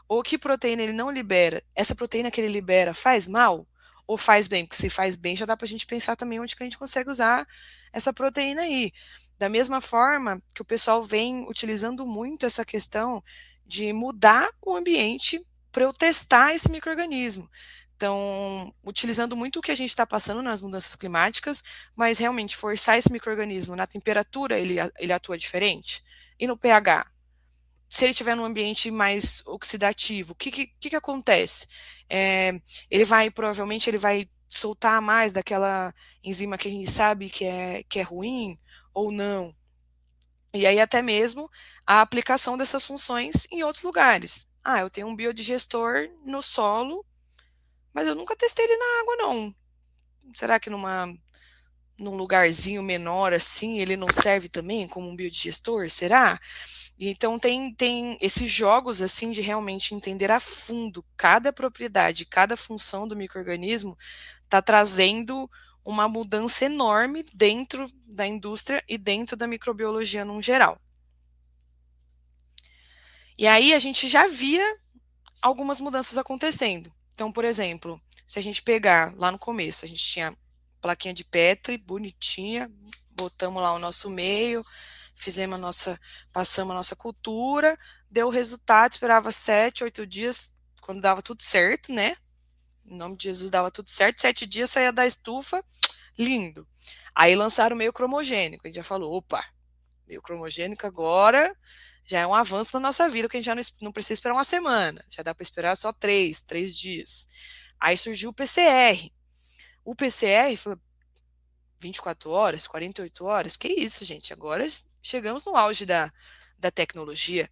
Ou que proteína ele não libera? Essa proteína que ele libera faz mal? Ou faz bem? Porque se faz bem, já dá para a gente pensar também onde que a gente consegue usar essa proteína aí. Da mesma forma que o pessoal vem utilizando muito essa questão de mudar o ambiente para eu testar esse micro-organismo. Então, utilizando muito o que a gente está passando nas mudanças climáticas, mas realmente forçar esse micro-organismo na temperatura, ele atua diferente? E no pH? Se ele estiver num ambiente mais oxidativo, o que acontece? Provavelmente ele vai soltar mais daquela enzima que a gente sabe que é ruim ou não. E aí até mesmo a aplicação dessas funções em outros lugares. Eu tenho um biodigestor no solo, mas eu nunca testei ele na água, não. Será que num lugarzinho menor assim, ele não serve também como um biodigestor? Será? Então tem esses jogos assim de realmente entender a fundo cada propriedade, cada função do micro-organismo, está trazendo uma mudança enorme dentro da indústria e dentro da microbiologia num geral. E aí a gente já via algumas mudanças acontecendo. Então, por exemplo, se a gente pegar lá no começo, a gente tinha plaquinha de Petri, bonitinha, botamos lá o nosso meio, passamos a nossa cultura, deu o resultado, esperava 7, 8 dias, quando dava tudo certo, né? Em nome de Jesus dava tudo certo, 7 dias saía da estufa, lindo. Aí lançaram o meio cromogênico, a gente já falou, opa, meio cromogênico agora já é um avanço na nossa vida, porque a gente já não precisa esperar uma semana, já dá para esperar só 3 dias. Aí surgiu o PCR. O PCR falou 24 horas, 48 horas, que isso, gente, agora chegamos no auge da tecnologia.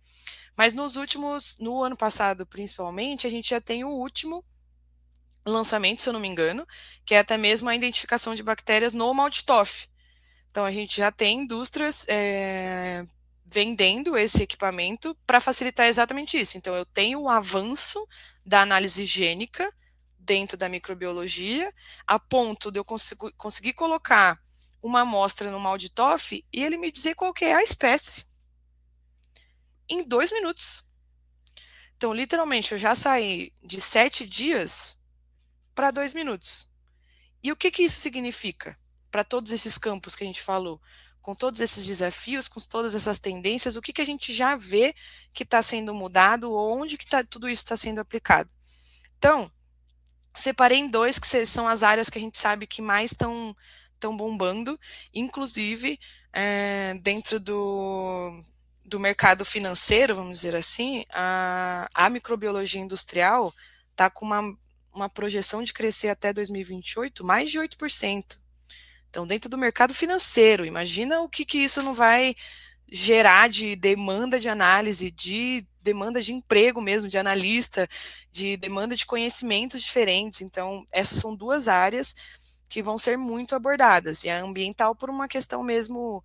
Mas no ano passado, principalmente, a gente já tem o último lançamento, se eu não me engano, que é até mesmo a identificação de bactérias no Maltitoff. Então, a gente já tem indústrias vendendo esse equipamento para facilitar exatamente isso. Então, eu tenho o avanço da análise gênica dentro da microbiologia, a ponto de eu conseguir colocar uma amostra no Maltitoff e ele me dizer qual que é a espécie. Em 2 minutos. Então, literalmente, eu já saí de 7 dias para 2 minutos. E o que isso significa para todos esses campos que a gente falou? Com todos esses desafios, com todas essas tendências, o que a gente já vê que está sendo mudado, ou onde que tudo isso está sendo aplicado? Então, separei em 2, que são as áreas que a gente sabe que mais estão bombando, inclusive dentro do mercado financeiro, vamos dizer assim, a microbiologia industrial está com uma projeção de crescer até 2028 mais de 8%. Então, dentro do mercado financeiro, imagina o que isso não vai gerar de demanda de análise, de demanda de emprego mesmo, de analista, de demanda de conhecimentos diferentes. Então, essas são 2 áreas que vão ser muito abordadas. E a ambiental por uma questão mesmo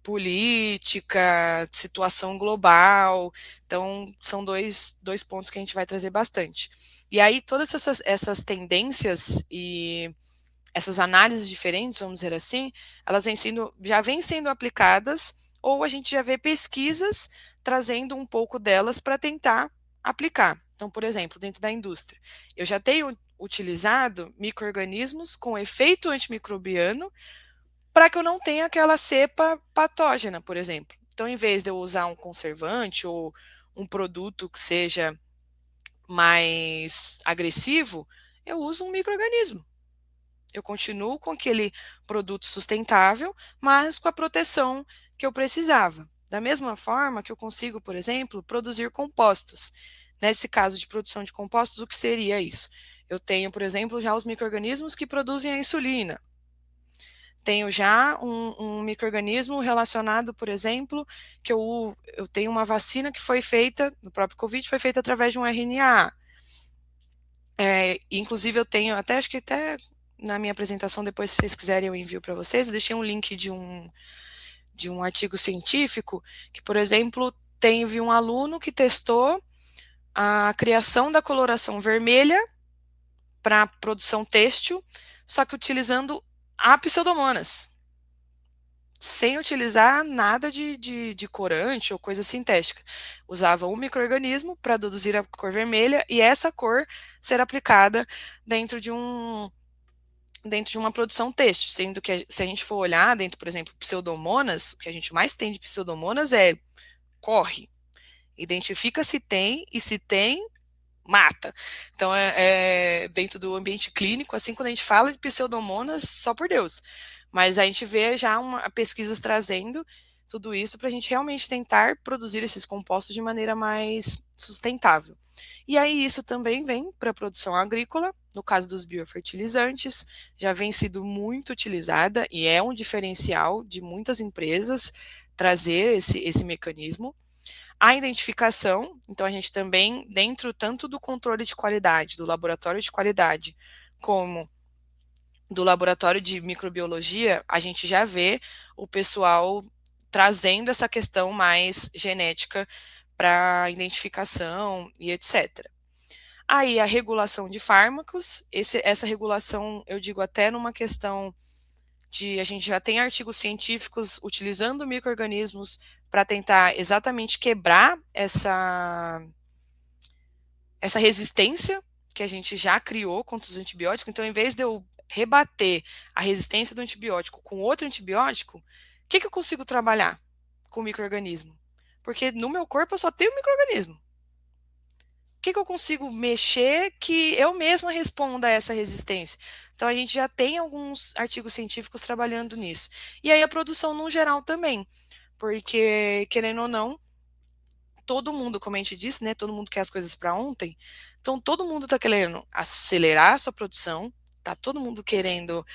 política, situação global. Então, são dois pontos que a gente vai trazer bastante. E aí, todas essas tendências e essas análises diferentes, vamos dizer assim, elas já vêm sendo aplicadas, ou a gente já vê pesquisas trazendo um pouco delas para tentar aplicar. Então, por exemplo, dentro da indústria, eu já tenho utilizado micro-organismos com efeito antimicrobiano para que eu não tenha aquela cepa patógena, por exemplo. Então, em vez de eu usar um conservante ou um produto que seja mais agressivo, eu uso um micro-organismo. Eu continuo com aquele produto sustentável, mas com a proteção que eu precisava. Da mesma forma que eu consigo, por exemplo, produzir compostos. Nesse caso de produção de compostos, o que seria isso? Eu tenho, por exemplo, já os micro-organismos que produzem a insulina. Tenho já um micro-organismo relacionado, por exemplo, que eu tenho uma vacina que foi feita, no próprio Covid, foi feita através de um RNA. Inclusive eu tenho, acho que até na minha apresentação, depois se vocês quiserem eu envio para vocês, eu deixei um link de um artigo científico que, por exemplo, teve um aluno que testou a criação da coloração vermelha para produção têxtil, só que utilizando a pseudomonas, sem utilizar nada de corante ou coisa sintética. Usava um micro-organismo para produzir a cor vermelha e essa cor ser aplicada dentro de uma produção têxtil, sendo que se a gente for olhar dentro, por exemplo, pseudomonas, o que a gente mais tem de pseudomonas é corre, identifica se tem e se tem, mata. Então, dentro do ambiente clínico, assim, quando a gente fala de pseudomonas, só por Deus. Mas a gente vê já pesquisas trazendo tudo isso para a gente realmente tentar produzir esses compostos de maneira mais sustentável. E aí isso também vem para a produção agrícola, no caso dos biofertilizantes, já vem sido muito utilizada e é um diferencial de muitas empresas trazer esse mecanismo. A identificação, então a gente também, dentro tanto do controle de qualidade, do laboratório de qualidade, como do laboratório de microbiologia, a gente já vê o pessoal trazendo essa questão mais genética para identificação e etc. Aí a regulação de fármacos, essa regulação eu digo até numa questão de a gente já tem artigos científicos utilizando micro-organismos para tentar exatamente quebrar essa resistência que a gente já criou contra os antibióticos. Então, em vez de eu rebater a resistência do antibiótico com outro antibiótico, o que eu consigo trabalhar com o micro-organismo? Porque no meu corpo eu só tenho micro-organismo. O que eu consigo mexer que eu mesma responda a essa resistência? Então, a gente já tem alguns artigos científicos trabalhando nisso. E aí a produção no geral também, porque, querendo ou não, todo mundo, como a gente disse, né, todo mundo quer as coisas para ontem, então todo mundo está querendo acelerar a sua produção, tá todo mundo querendo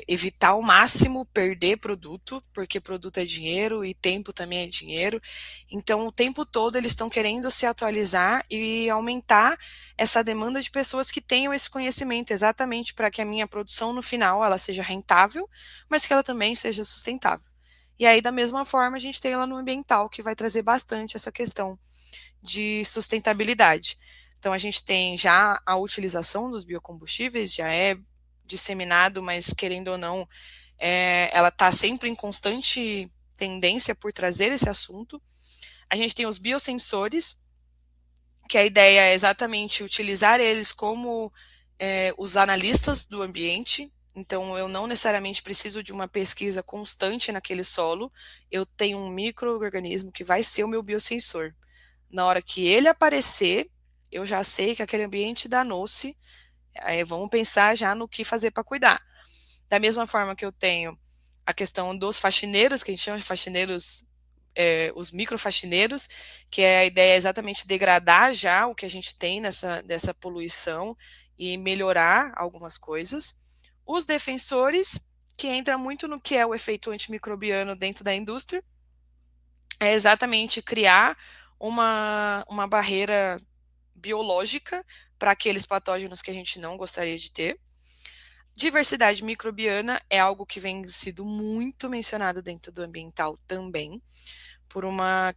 evitar ao máximo perder produto, porque produto é dinheiro e tempo também é dinheiro, então o tempo todo eles estão querendo se atualizar e aumentar essa demanda de pessoas que tenham esse conhecimento exatamente para que a minha produção no final ela seja rentável, mas que ela também seja sustentável. E aí, da mesma forma, a gente tem lá no ambiental, que vai trazer bastante essa questão de sustentabilidade. Então, a gente tem já a utilização dos biocombustíveis, já é disseminado, mas querendo ou não, ela está sempre em constante tendência por trazer esse assunto. A gente tem os biosensores, que a ideia é exatamente utilizar eles como os analistas do ambiente. Então, eu não necessariamente preciso de uma pesquisa constante naquele solo. Eu tenho um micro-organismo que vai ser o meu biosensor. Na hora que ele aparecer, eu já sei que aquele ambiente danou-se. Vamos pensar já no que fazer para cuidar. Da mesma forma que eu tenho a questão dos faxineiros, que a gente chama de faxineiros, os microfaxineiros, que a ideia é exatamente degradar já o que a gente tem dessa poluição e melhorar algumas coisas. Os defensores, que entra muito no que é o efeito antimicrobiano dentro da indústria, é exatamente criar uma barreira biológica para aqueles patógenos que a gente não gostaria de ter. Diversidade microbiana é algo que vem sido muito mencionado dentro do ambiental também, por uma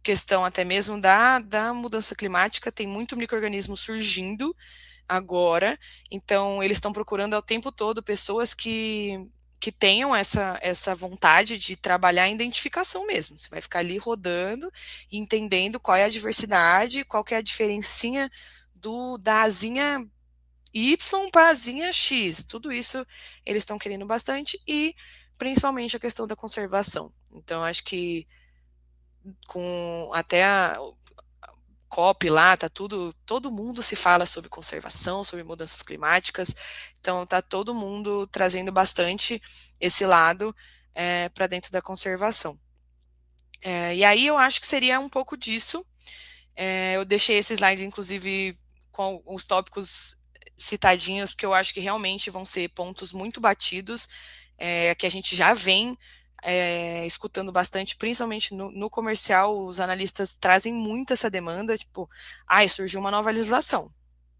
questão até mesmo da mudança climática, tem muito micro-organismo surgindo agora, então eles estão procurando ao tempo todo pessoas que tenham essa vontade de trabalhar a identificação mesmo. Você vai ficar ali rodando, entendendo qual é a diversidade, qual que é a diferencinha da asinha Y para asinha X. Tudo isso eles estão querendo bastante e principalmente a questão da conservação. Então, acho que com até a COP lá, tá todo mundo se fala sobre conservação, sobre mudanças climáticas, então tá todo mundo trazendo bastante esse lado para dentro da conservação. E aí eu acho que seria um pouco disso. Eu deixei esse slide, inclusive, com os tópicos citadinhos, porque eu acho que realmente vão ser pontos muito batidos, que a gente já vem escutando bastante, principalmente no comercial, os analistas trazem muito essa demanda, tipo, surgiu uma nova legislação,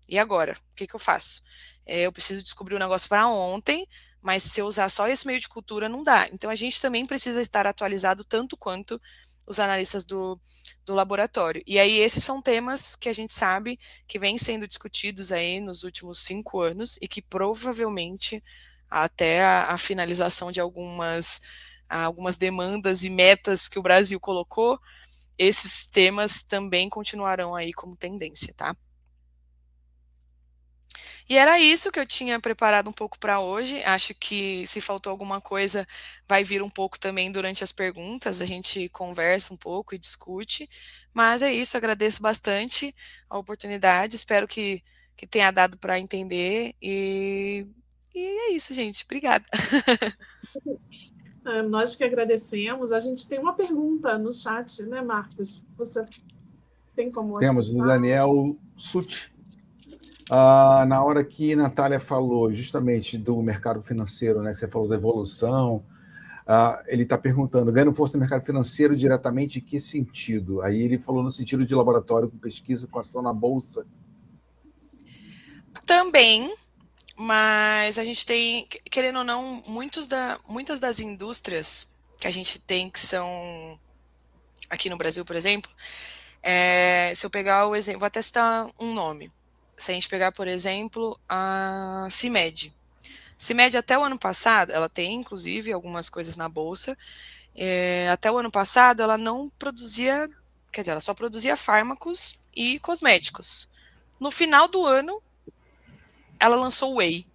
e agora? O que eu faço? Eu preciso descobrir um negócio para ontem, mas se eu usar só esse meio de cultura, não dá. Então, a gente também precisa estar atualizado tanto quanto os analistas do laboratório. E aí, esses são temas que a gente sabe que vêm sendo discutidos aí nos últimos 5 anos e que provavelmente, até a finalização de algumas demandas e metas que o Brasil colocou, esses temas também continuarão aí como tendência, tá? E era isso que eu tinha preparado um pouco para hoje. Acho que se faltou alguma coisa, vai vir um pouco também durante as perguntas. A gente conversa um pouco e discute. Mas é isso, agradeço bastante a oportunidade. Espero que tenha dado para entender. E é isso, gente. Obrigada. Nós que agradecemos. A gente tem uma pergunta no chat, né, Marcos? Você tem como Temos o acessar? Daniel Sutti. Na hora que a Natália falou justamente do mercado financeiro, né, que você falou da evolução, ele está perguntando, ganhando força no mercado financeiro diretamente em que sentido? Aí ele falou no sentido de laboratório com pesquisa com ação na Bolsa. Também, mas a gente tem, querendo ou não, muitas das indústrias que a gente tem que são, aqui no Brasil, por exemplo, se eu pegar o exemplo, vou até citar um nome. Se a gente pegar, por exemplo, a CIMED. CIMED até o ano passado, ela tem inclusive algumas coisas na bolsa, até o ano passado ela não produzia, quer dizer, ela só produzia fármacos e cosméticos. No final do ano, ela lançou o Whey.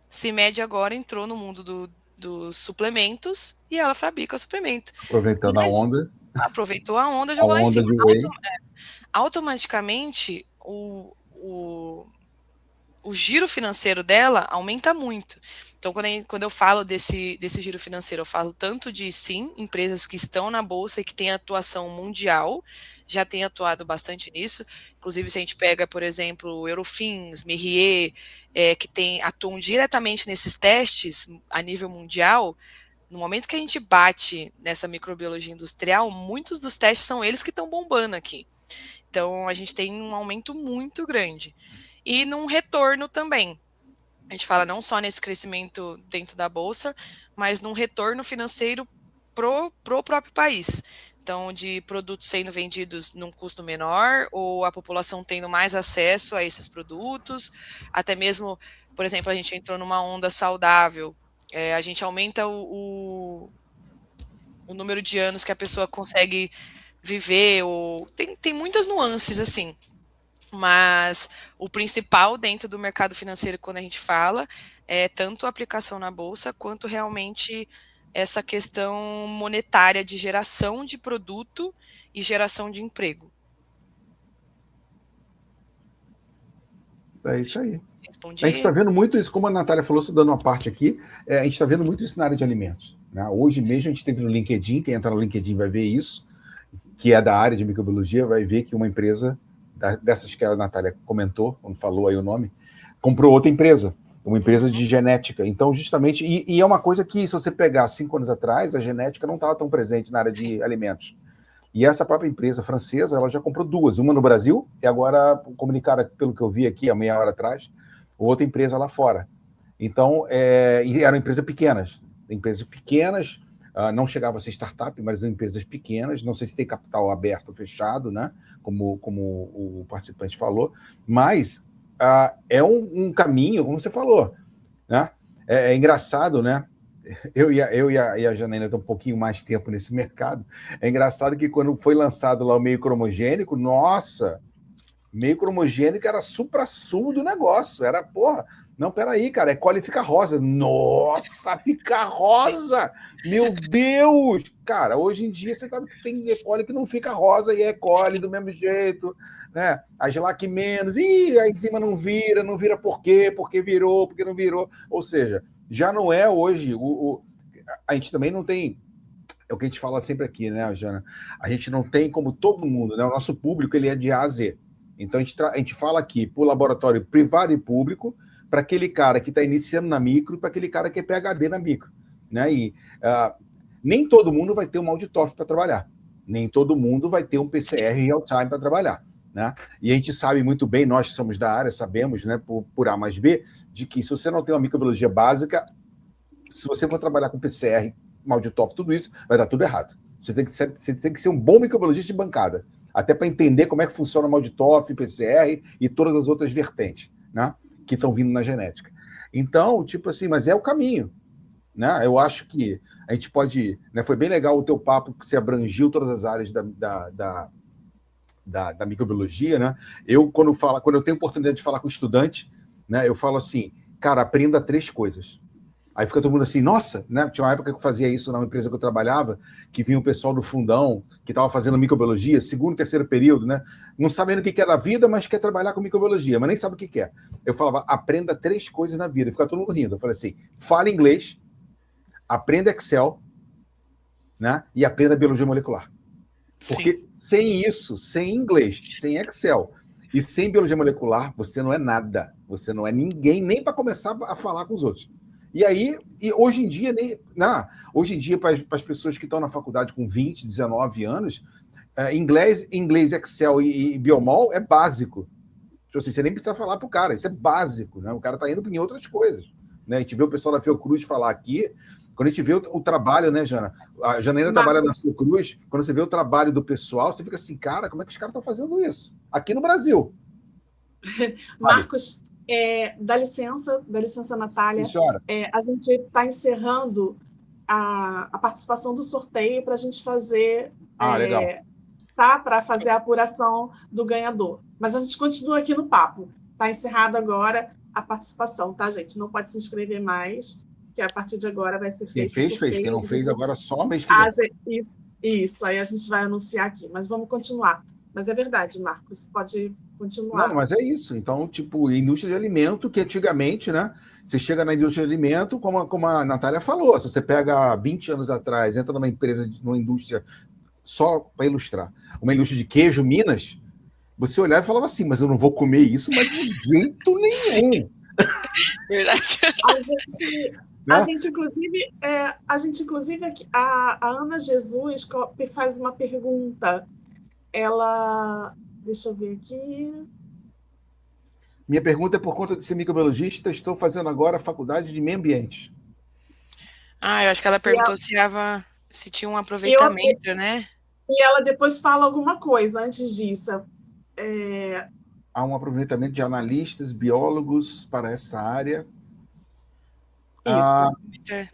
CIMED agora entrou no mundo dos suplementos e ela fabrica suplemento. Aproveitando a onda. Aproveitou a onda, jogou lá em cima. De Whey. Automaticamente, o giro financeiro dela aumenta muito. Então, quando eu falo desse giro financeiro, eu falo tanto de, sim, empresas que estão na Bolsa e que têm atuação mundial, já tem atuado bastante nisso. Inclusive, se a gente pega, por exemplo, o Eurofins, Merrier, que atuam diretamente nesses testes a nível mundial, no momento que a gente bate nessa microbiologia industrial, muitos dos testes são eles que estão bombando aqui. Então, a gente tem um aumento muito grande. E num retorno também. A gente fala não só nesse crescimento dentro da Bolsa, mas num retorno financeiro pro próprio país. Então, de produtos sendo vendidos num custo menor, ou a população tendo mais acesso a esses produtos, até mesmo, por exemplo, a gente entrou numa onda saudável, a gente aumenta o número de anos que a pessoa consegue viver, tem muitas nuances, assim. Mas o principal dentro do mercado financeiro, quando a gente fala, é tanto a aplicação na bolsa, quanto realmente essa questão monetária de geração de produto e geração de emprego. É isso aí. Respondi. A gente está vendo muito isso, como a Natália falou, só dando uma parte aqui, a gente está vendo muito isso na área de alimentos. Né? Hoje mesmo a gente teve no LinkedIn, quem entra no LinkedIn vai ver isso, que é da área de microbiologia, vai ver que uma empresa, dessas que a Natália comentou, quando falou aí o nome, comprou outra empresa, uma empresa de genética. Então, justamente, e é uma coisa que, se você pegar 5 anos atrás, a genética não estava tão presente na área de alimentos. E essa própria empresa francesa, ela já comprou 2, uma no Brasil, e agora comunicaram, pelo que eu vi aqui, há meia hora atrás, outra empresa lá fora. Então, e eram empresas pequenas, não chegava a ser startup, mas empresas pequenas, não sei se tem capital aberto ou fechado, né? Como o participante falou, mas é um caminho, como você falou, né? É engraçado, né? Eu e a Janaína estamos um pouquinho mais tempo nesse mercado. É engraçado que quando foi lançado lá o meio cromogênico, nossa, meio cromogênico era supra-sumo do negócio. Era, porra, não, peraí, cara, é cole fica rosa. Nossa, fica rosa! Meu Deus! Cara, hoje em dia você sabe que tem E. coli que não fica rosa e E. coli do mesmo jeito, né? As lá que menos, a enzima não vira por quê? Porque virou, porque não virou. Ou seja, já não é hoje, a gente também não tem, é o que a gente fala sempre aqui, né, Jana? A gente não tem como todo mundo, né? O nosso público, ele é de A a Z. Então, a gente fala aqui para o laboratório privado e público, para aquele cara que está iniciando na micro, para aquele cara que é PhD na micro. Né? E nem todo mundo vai ter um Auditoff para trabalhar. Nem todo mundo vai ter um PCR real-time para trabalhar. Né? E a gente sabe muito bem, nós que somos da área, sabemos, né, por A mais B, de que se você não tem uma microbiologia básica, se você for trabalhar com PCR, Auditoff, tudo isso, vai dar tudo errado. Você tem que ser um bom microbiologista de bancada, até para entender como é que funciona o Auditoff, PCR e todas as outras vertentes, né, que estão vindo na genética. Então, tipo assim, mas é o caminho. Né? Eu acho que a gente pode... Né, foi bem legal o teu papo, que você abrangiu todas as áreas da microbiologia. Né? Quando eu tenho oportunidade de falar com estudante, né, eu falo assim, cara, aprenda 3 coisas. Aí fica todo mundo assim, nossa, né? Tinha uma época que eu fazia isso na empresa que eu trabalhava, que vinha o pessoal do fundão, que estava fazendo microbiologia, 2º, 3º período, né? Não sabendo o que é da vida, mas quer trabalhar com microbiologia, mas nem sabe o que é. Eu falava, aprenda 3 coisas na vida. E fica todo mundo rindo. Eu falei assim, fale inglês, aprenda Excel, né? E aprenda biologia molecular. Porque Sim. Sem isso, sem inglês, sem Excel e sem biologia molecular, você não é nada. Você não é ninguém, nem para começar a falar com os outros. E aí, hoje em dia, hoje em dia, para as pessoas que estão na faculdade com 20, 19 anos, inglês, Excel e biomol é básico. Tipo assim, você nem precisa falar para o cara, isso é básico, né? O cara está indo em outras coisas. Né? A gente vê o pessoal da Fiocruz falar aqui, quando a gente vê o trabalho, né, Jana? A Janaína trabalha na Fiocruz, quando você vê o trabalho do pessoal, você fica assim, cara, como é que os caras estão fazendo isso? Aqui no Brasil. Marcos, dá licença, Natália. Sim, senhora. A gente está encerrando a participação do sorteio para a gente fazer... legal. Tá? Para fazer a apuração do ganhador. Mas a gente continua aqui no papo. Está encerrado agora a participação, tá, gente? Não pode se inscrever mais, que a partir de agora vai ser feito. Quem fez. Quem não fez, agora só mês que vem. Isso, aí a gente vai anunciar aqui. Mas vamos continuar. Mas é verdade, Marcos, pode continuar. Não, mas é isso. Então, tipo, indústria de alimento, que antigamente, né? Você chega na indústria de alimento, como a Natália falou, se você pega 20 anos atrás, entra numa empresa, numa indústria, só para ilustrar, uma indústria de queijo, Minas, você olhava e falava assim, mas eu não vou comer isso, mas de jeito nenhum. Sim. Verdade. A gente, inclusive, a Ana Jesus faz uma pergunta. Ela... Deixa eu ver aqui. Minha pergunta é por conta de ser microbiologista, estou fazendo agora a faculdade de meio ambiente. Eu acho que ela perguntou se tinha um aproveitamento, né? E ela depois fala alguma coisa antes disso. Há um aproveitamento de analistas, biólogos para essa área. Isso.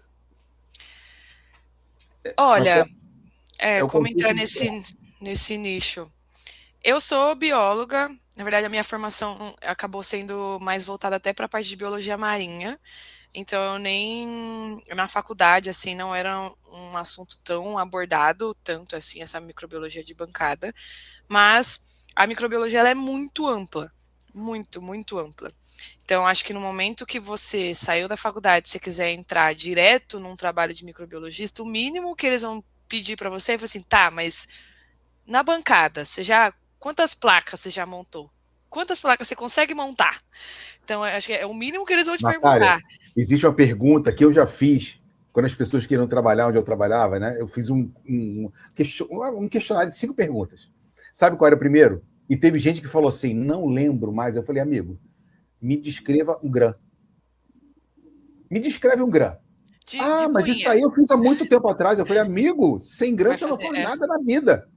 Olha, como entrar nesse nicho? Eu sou bióloga, Na verdade, a minha formação acabou sendo mais voltada até para a parte de biologia marinha. Então, eu nem na faculdade, assim, não era um assunto tão abordado, tanto assim, essa microbiologia de bancada, mas a microbiologia ela é muito ampla, muito, muito ampla. Então, acho que no momento que você saiu da faculdade, se você quiser entrar direto num trabalho de microbiologista, o mínimo que eles vão pedir para você é assim, tá, mas na bancada, quantas placas você já montou? Quantas placas você consegue montar? Então, eu acho que é o mínimo que eles vão te Natália, perguntar. existe uma pergunta que eu já fiz quando as pessoas queriam trabalhar onde eu trabalhava, né? Eu fiz um questionário de 5 perguntas. Sabe qual era o primeiro? E teve gente que falou assim, não lembro mais. Eu falei, amigo, me descreva um GRAM. Me descreve um GRAM. De Mas isso boinha. aí eu fiz há muito tempo atrás. Eu falei, amigo, sem GRAM Vai você não fazer, faz nada na vida.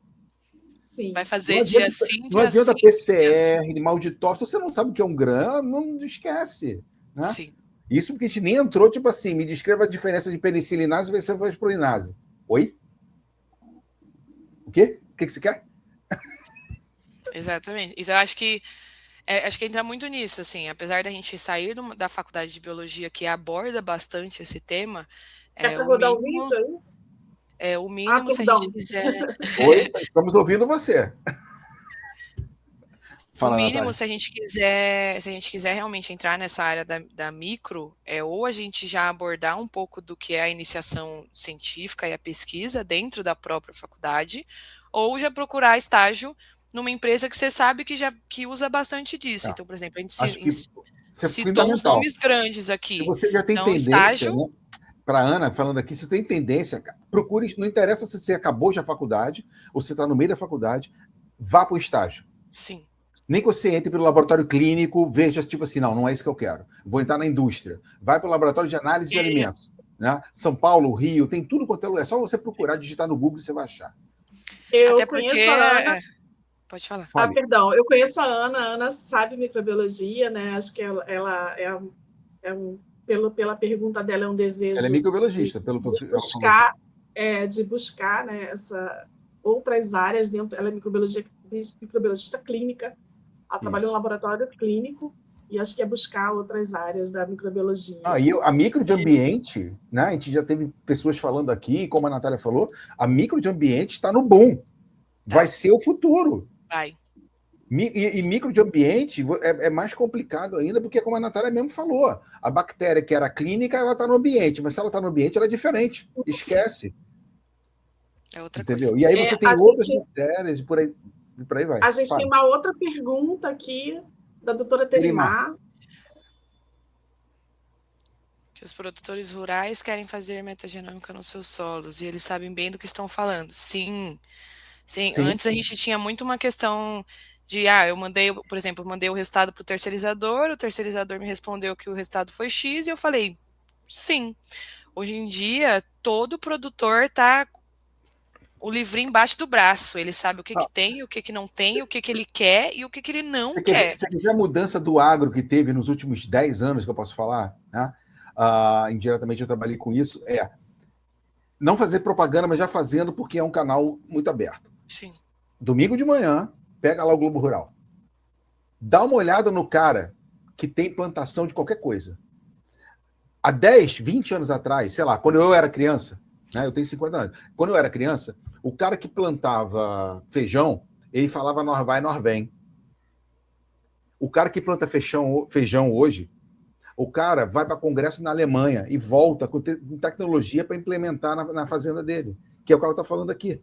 Sim. vai Não fazer adianta, dia sim, não dia adianta sim, dia sim. PCR, malditório. Se você não sabe o que é um GRAM, não esquece. Né? Sim, Isso porque a gente nem entrou, tipo assim, me descreva a diferença de penicillinase e cefalosporinase. Oi? O quê? O que você quer? exatamente. Então, acho que entra muito nisso, assim, apesar da gente sair da faculdade de biologia que aborda bastante esse tema, É para rodar o vídeo, é isso? o Ah, mínimo se a gente perdão. quiser. Oi, estamos ouvindo você. O Fala, mínimo, Natália. se a gente quiser realmente entrar nessa área da micro, ou a gente já abordar um pouco do que é a iniciação científica e a pesquisa dentro da própria faculdade, ou já procurar estágio numa empresa que você sabe que usa bastante disso. Tá. Então, por exemplo, a gente Acho que isso é citou uns fundamental. nomes grandes Se aqui. você já tem Então, tendência, estágio, né? Para Ana, falando aqui, se você tem tendência, procure, não interessa se você acabou já a faculdade ou se está no meio da faculdade, vá para o estágio. sim. Nem que você entre pelo laboratório clínico, veja, tipo assim, não é isso que eu quero. Vou entrar na indústria. Vai para o laboratório de análise de alimentos. Né? São Paulo, Rio, tem tudo quanto é lugar. É só você procurar, digitar no Google e você vai achar. Eu Até porque. conheço a Ana. Pode falar. Ah, Fale. perdão. Eu conheço a Ana sabe microbiologia, né? Acho que ela pela pergunta dela, é um Ela é desejo microbiologista, pelo que ela falou aqui. de buscar, né, outras áreas dentro. Ela é microbiologista clínica, ela trabalha em um Isso. laboratório clínico e acho que é buscar outras áreas da microbiologia. E a micro de ambiente, né? A gente já teve pessoas falando aqui, como a Natália falou, a micro de ambiente está no boom. Vai ser o futuro. Vai. E micro de ambiente é mais complicado ainda, porque, como a Natália mesmo falou, a bactéria que era clínica, ela está no ambiente, mas se ela está no ambiente, ela é diferente. Esquece. É outra Entendeu? coisa. E aí você tem outras bactérias e por aí vai. A gente tem uma outra pergunta aqui da doutora Terimar. Que os produtores rurais querem fazer metagenômica nos seus solos e eles sabem bem do que estão falando. Sim, sim. Antes a gente tinha muito uma questão de, eu mandei, por exemplo, mandei o resultado para o terceirizador me respondeu que o resultado foi X e eu falei, sim. Hoje em dia, todo produtor tá o livrinho embaixo do braço. Ele sabe o que tem, o que não tem, o que ele quer e o que ele não quer. Você quer ver a mudança do agro que teve nos últimos 10 anos, que eu posso falar? Né? Indiretamente eu trabalhei com isso. Não fazer propaganda, mas já fazendo, porque é um canal muito aberto. Sim. Domingo de manhã, pega lá o Globo Rural. Dá uma olhada no cara que tem plantação de qualquer coisa. Há 10, 20 anos atrás, sei lá, quando eu era criança, né, eu tenho 50 anos, quando eu era criança, o cara que plantava feijão, ele falava nós vai, nós vem. O cara que planta feijão hoje, o cara vai para congresso na Alemanha e volta com tecnologia para implementar na fazenda dele, que é o que ela está falando aqui.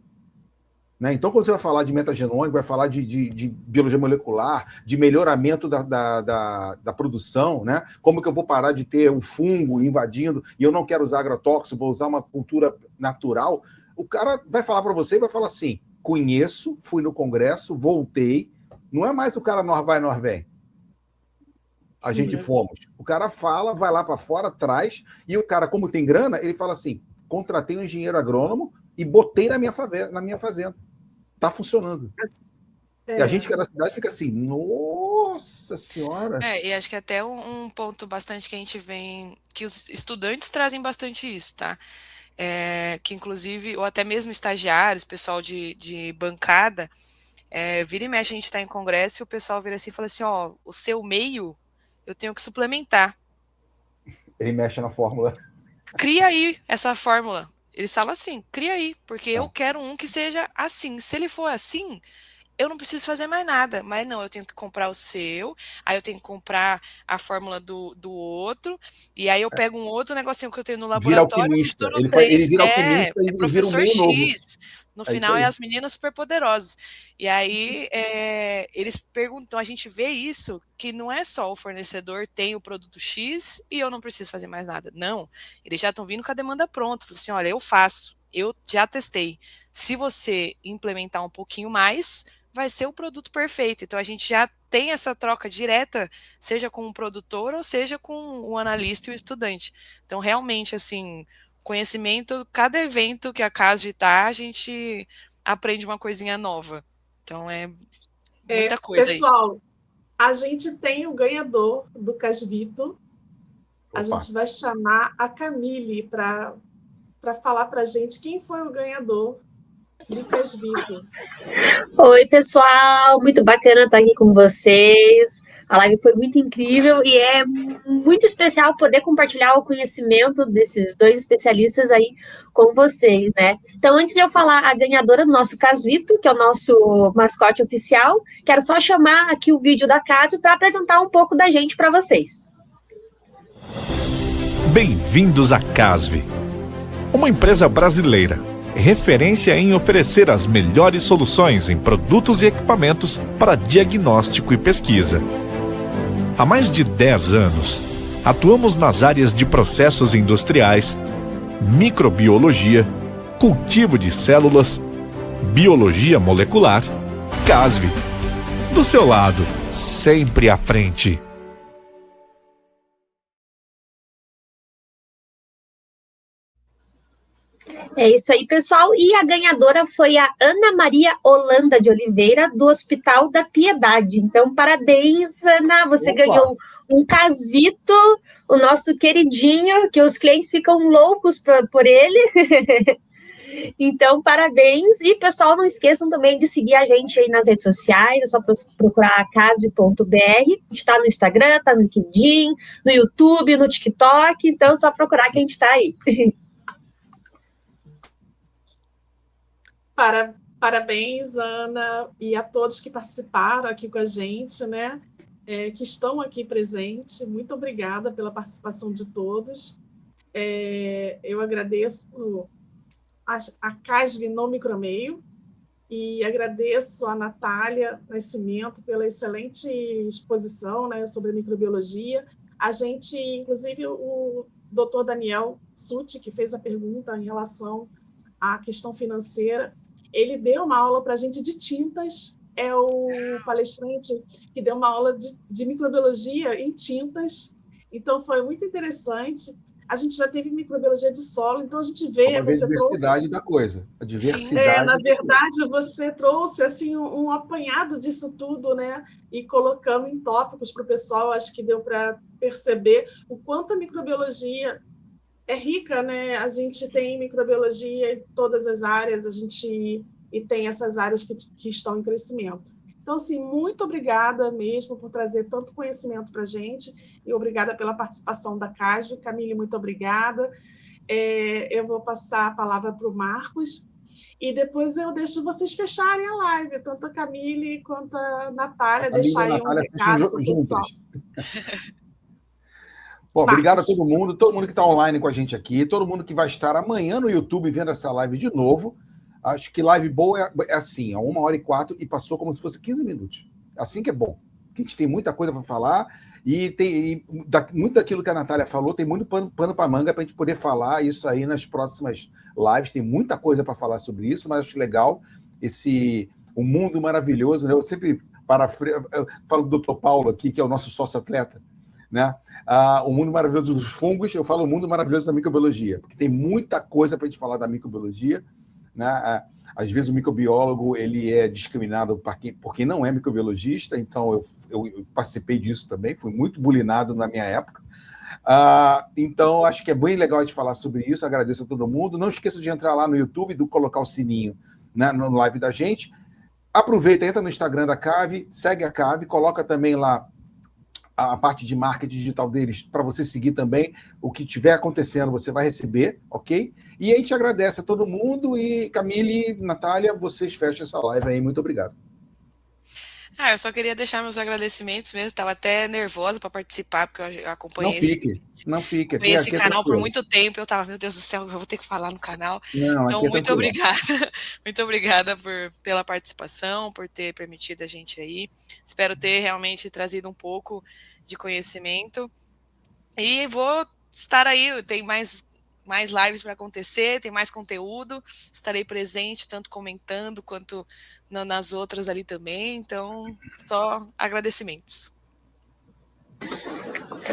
Né? Então, quando você vai falar de metagenômico, vai falar de biologia molecular, de melhoramento da produção, né? Como que eu vou parar de ter um fungo invadindo e eu não quero usar agrotóxico, vou usar uma cultura natural, o cara vai falar para você e vai falar assim, conheço, fui no congresso, voltei, não é mais o cara nós vai, nós vem. A gente fomos. O cara fala, vai lá para fora, traz, e o cara, como tem grana, ele fala assim, contratei um engenheiro agrônomo e botei na minha fazenda. Tá funcionando. E a gente que é da cidade fica assim, nossa senhora. E acho que até um ponto bastante que a gente vem, que os estudantes trazem bastante isso, tá? Que inclusive, ou até mesmo estagiários, pessoal de bancada, Vira e mexe, a gente está em congresso e o pessoal vira assim e fala assim, ó, o seu meio eu tenho que suplementar. Ele mexe na fórmula. Cria aí essa fórmula. Eles falam assim, cria aí, porque eu Tá. quero um que seja assim. Se ele for assim, eu não preciso fazer mais nada. Mas não, eu tenho que comprar o seu, aí eu tenho que comprar a fórmula do outro, e aí eu pego um outro negocinho que eu tenho no Vira laboratório, eu alquimista. misturo Ele três. vira É, alquimista é e vira um professor meio novo. X. No É isso final é aí. as meninas superpoderosas. E aí eles perguntam, a gente vê isso, que não é só o fornecedor tem o produto X e eu não preciso fazer mais nada. Não, eles já estão vindo com a demanda pronta. Falam assim, olha, eu faço, eu já testei. Se você implementar um pouquinho mais, vai ser o produto perfeito. Então a gente já tem essa troca direta, seja com o produtor ou seja com o analista e o estudante. Então realmente assim, conhecimento, cada evento que a CASV está, a gente aprende uma coisinha nova. Então é muita coisa aí. Pessoal, a gente tem o ganhador do Casvito. A Opa. gente vai chamar a Camille para falar para a gente quem foi o ganhador do Casvito. Oi, pessoal, muito bacana estar aqui com vocês. A live foi muito incrível e é muito especial poder compartilhar o conhecimento desses dois especialistas aí com vocês, né? Então, antes de eu falar a ganhadora do nosso Casvito, que é o nosso mascote oficial, quero só chamar aqui o vídeo da Cássio para apresentar um pouco da gente para vocês. Bem-vindos à Casv, uma empresa brasileira, referência em oferecer as melhores soluções em produtos e equipamentos para diagnóstico e pesquisa. Há mais de 10 anos, atuamos nas áreas de processos industriais, microbiologia, cultivo de células, biologia molecular. Casv, do seu lado, sempre à frente. É isso aí, pessoal. E a ganhadora foi a Ana Maria Holanda de Oliveira, do Hospital da Piedade. Então, parabéns, Ana. Você ganhou um Casvito, o nosso queridinho, que os clientes ficam loucos por ele. Então, parabéns. E, pessoal, não esqueçam também de seguir a gente aí nas redes sociais. É só procurar casv.br. A gente está no Instagram, está no LinkedIn, no YouTube, no TikTok. Então, é só procurar que a gente está aí. Parabéns, Ana, e a todos que participaram aqui com a gente, né? Que estão aqui presentes. Muito obrigada pela participação de todos. Eu agradeço a CASV no Micromeio e agradeço a Natália Nascimento pela excelente exposição, né, sobre microbiologia. A gente, inclusive, o Dr. Daniel Sutti, que fez a pergunta em relação à questão financeira, ele deu uma aula para a gente de tintas, é o palestrante que deu uma aula de microbiologia em tintas, então foi muito interessante. A gente já teve microbiologia de solo, então a gente vê... A diversidade da coisa. A diversidade. Na verdade, você trouxe assim, um apanhado disso tudo, né? E colocando em tópicos para o pessoal, acho que deu para perceber o quanto a microbiologia é rica, né? A gente tem microbiologia em todas as áreas, e tem essas áreas que estão em crescimento. Então, assim, muito obrigada mesmo por trazer tanto conhecimento para a gente, e obrigada pela participação da CASV. Camille, muito obrigada. Eu vou passar a palavra para o Marcos, e depois eu deixo vocês fecharem a live, tanto a Camille quanto a Natália, deixar aí um recado para o pessoal. Bom, obrigado a todo mundo que está online com a gente aqui, todo mundo que vai estar amanhã no YouTube vendo essa live de novo. Acho que live boa é assim, 1h04 e passou como se fosse 15 minutos. Assim que é bom. A gente tem muita coisa para falar e muito daquilo que a Natália falou, tem muito pano para manga para a gente poder falar isso aí nas próximas lives. Tem muita coisa para falar sobre isso, mas acho legal o mundo maravilhoso, né? Eu sempre falo do Dr. Paulo aqui, que é o nosso sócio-atleta, né? O mundo maravilhoso dos fungos, eu falo o mundo maravilhoso da microbiologia, porque tem muita coisa para a gente falar da microbiologia, né? Às vezes o microbiólogo ele é discriminado por quem não é microbiologista, então eu participei disso também, fui muito bulinado na minha época. Então acho que é bem legal a gente falar sobre isso, agradeço a todo mundo. Não esqueça de entrar lá no YouTube e colocar o sininho, né, no live da gente. Aproveita, entra no Instagram da Cave, segue a Cave, coloca também lá a parte de marketing digital deles para você seguir também. O que estiver acontecendo, você vai receber, ok? E a gente agradece a todo mundo e Camille, Natália, vocês fecham essa live aí. Muito obrigado. Eu só queria deixar meus agradecimentos mesmo, estava até nervosa para participar, porque eu acompanhei não fique. Esse canal por muito tempo, eu estava, meu Deus do céu, eu vou ter que falar no canal. Não, então, muito obrigada. Muito obrigada pela participação, por ter permitido a gente aí. Espero ter realmente trazido um pouco de conhecimento. E vou estar aí, tem mais lives para acontecer, tem mais conteúdo, estarei presente, tanto comentando quanto nas outras ali também, então só agradecimentos.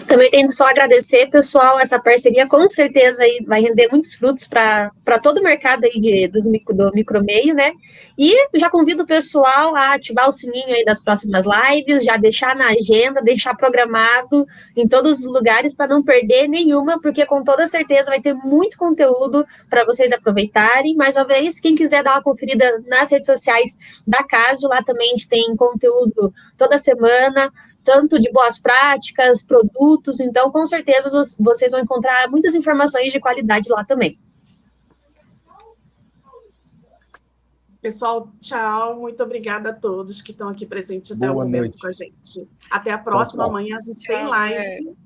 Também tenho só agradecer, pessoal, essa parceria com certeza aí vai render muitos frutos para todo o mercado aí do micromeio, né? E já convido o pessoal a ativar o sininho aí das próximas lives, já deixar na agenda, deixar programado em todos os lugares para não perder nenhuma, porque com toda certeza vai ter muito conteúdo para vocês aproveitarem. Mais uma vez, quem quiser dar uma conferida nas redes sociais da Casio, lá também a gente tem conteúdo toda semana, tanto de boas práticas, produtos, então com certeza vocês vão encontrar muitas informações de qualidade lá também. Pessoal, tchau, muito obrigada a todos que estão aqui presentes até o momento com a gente. Até a próxima, amanhã a gente tem live,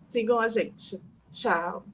sigam a gente. Tchau.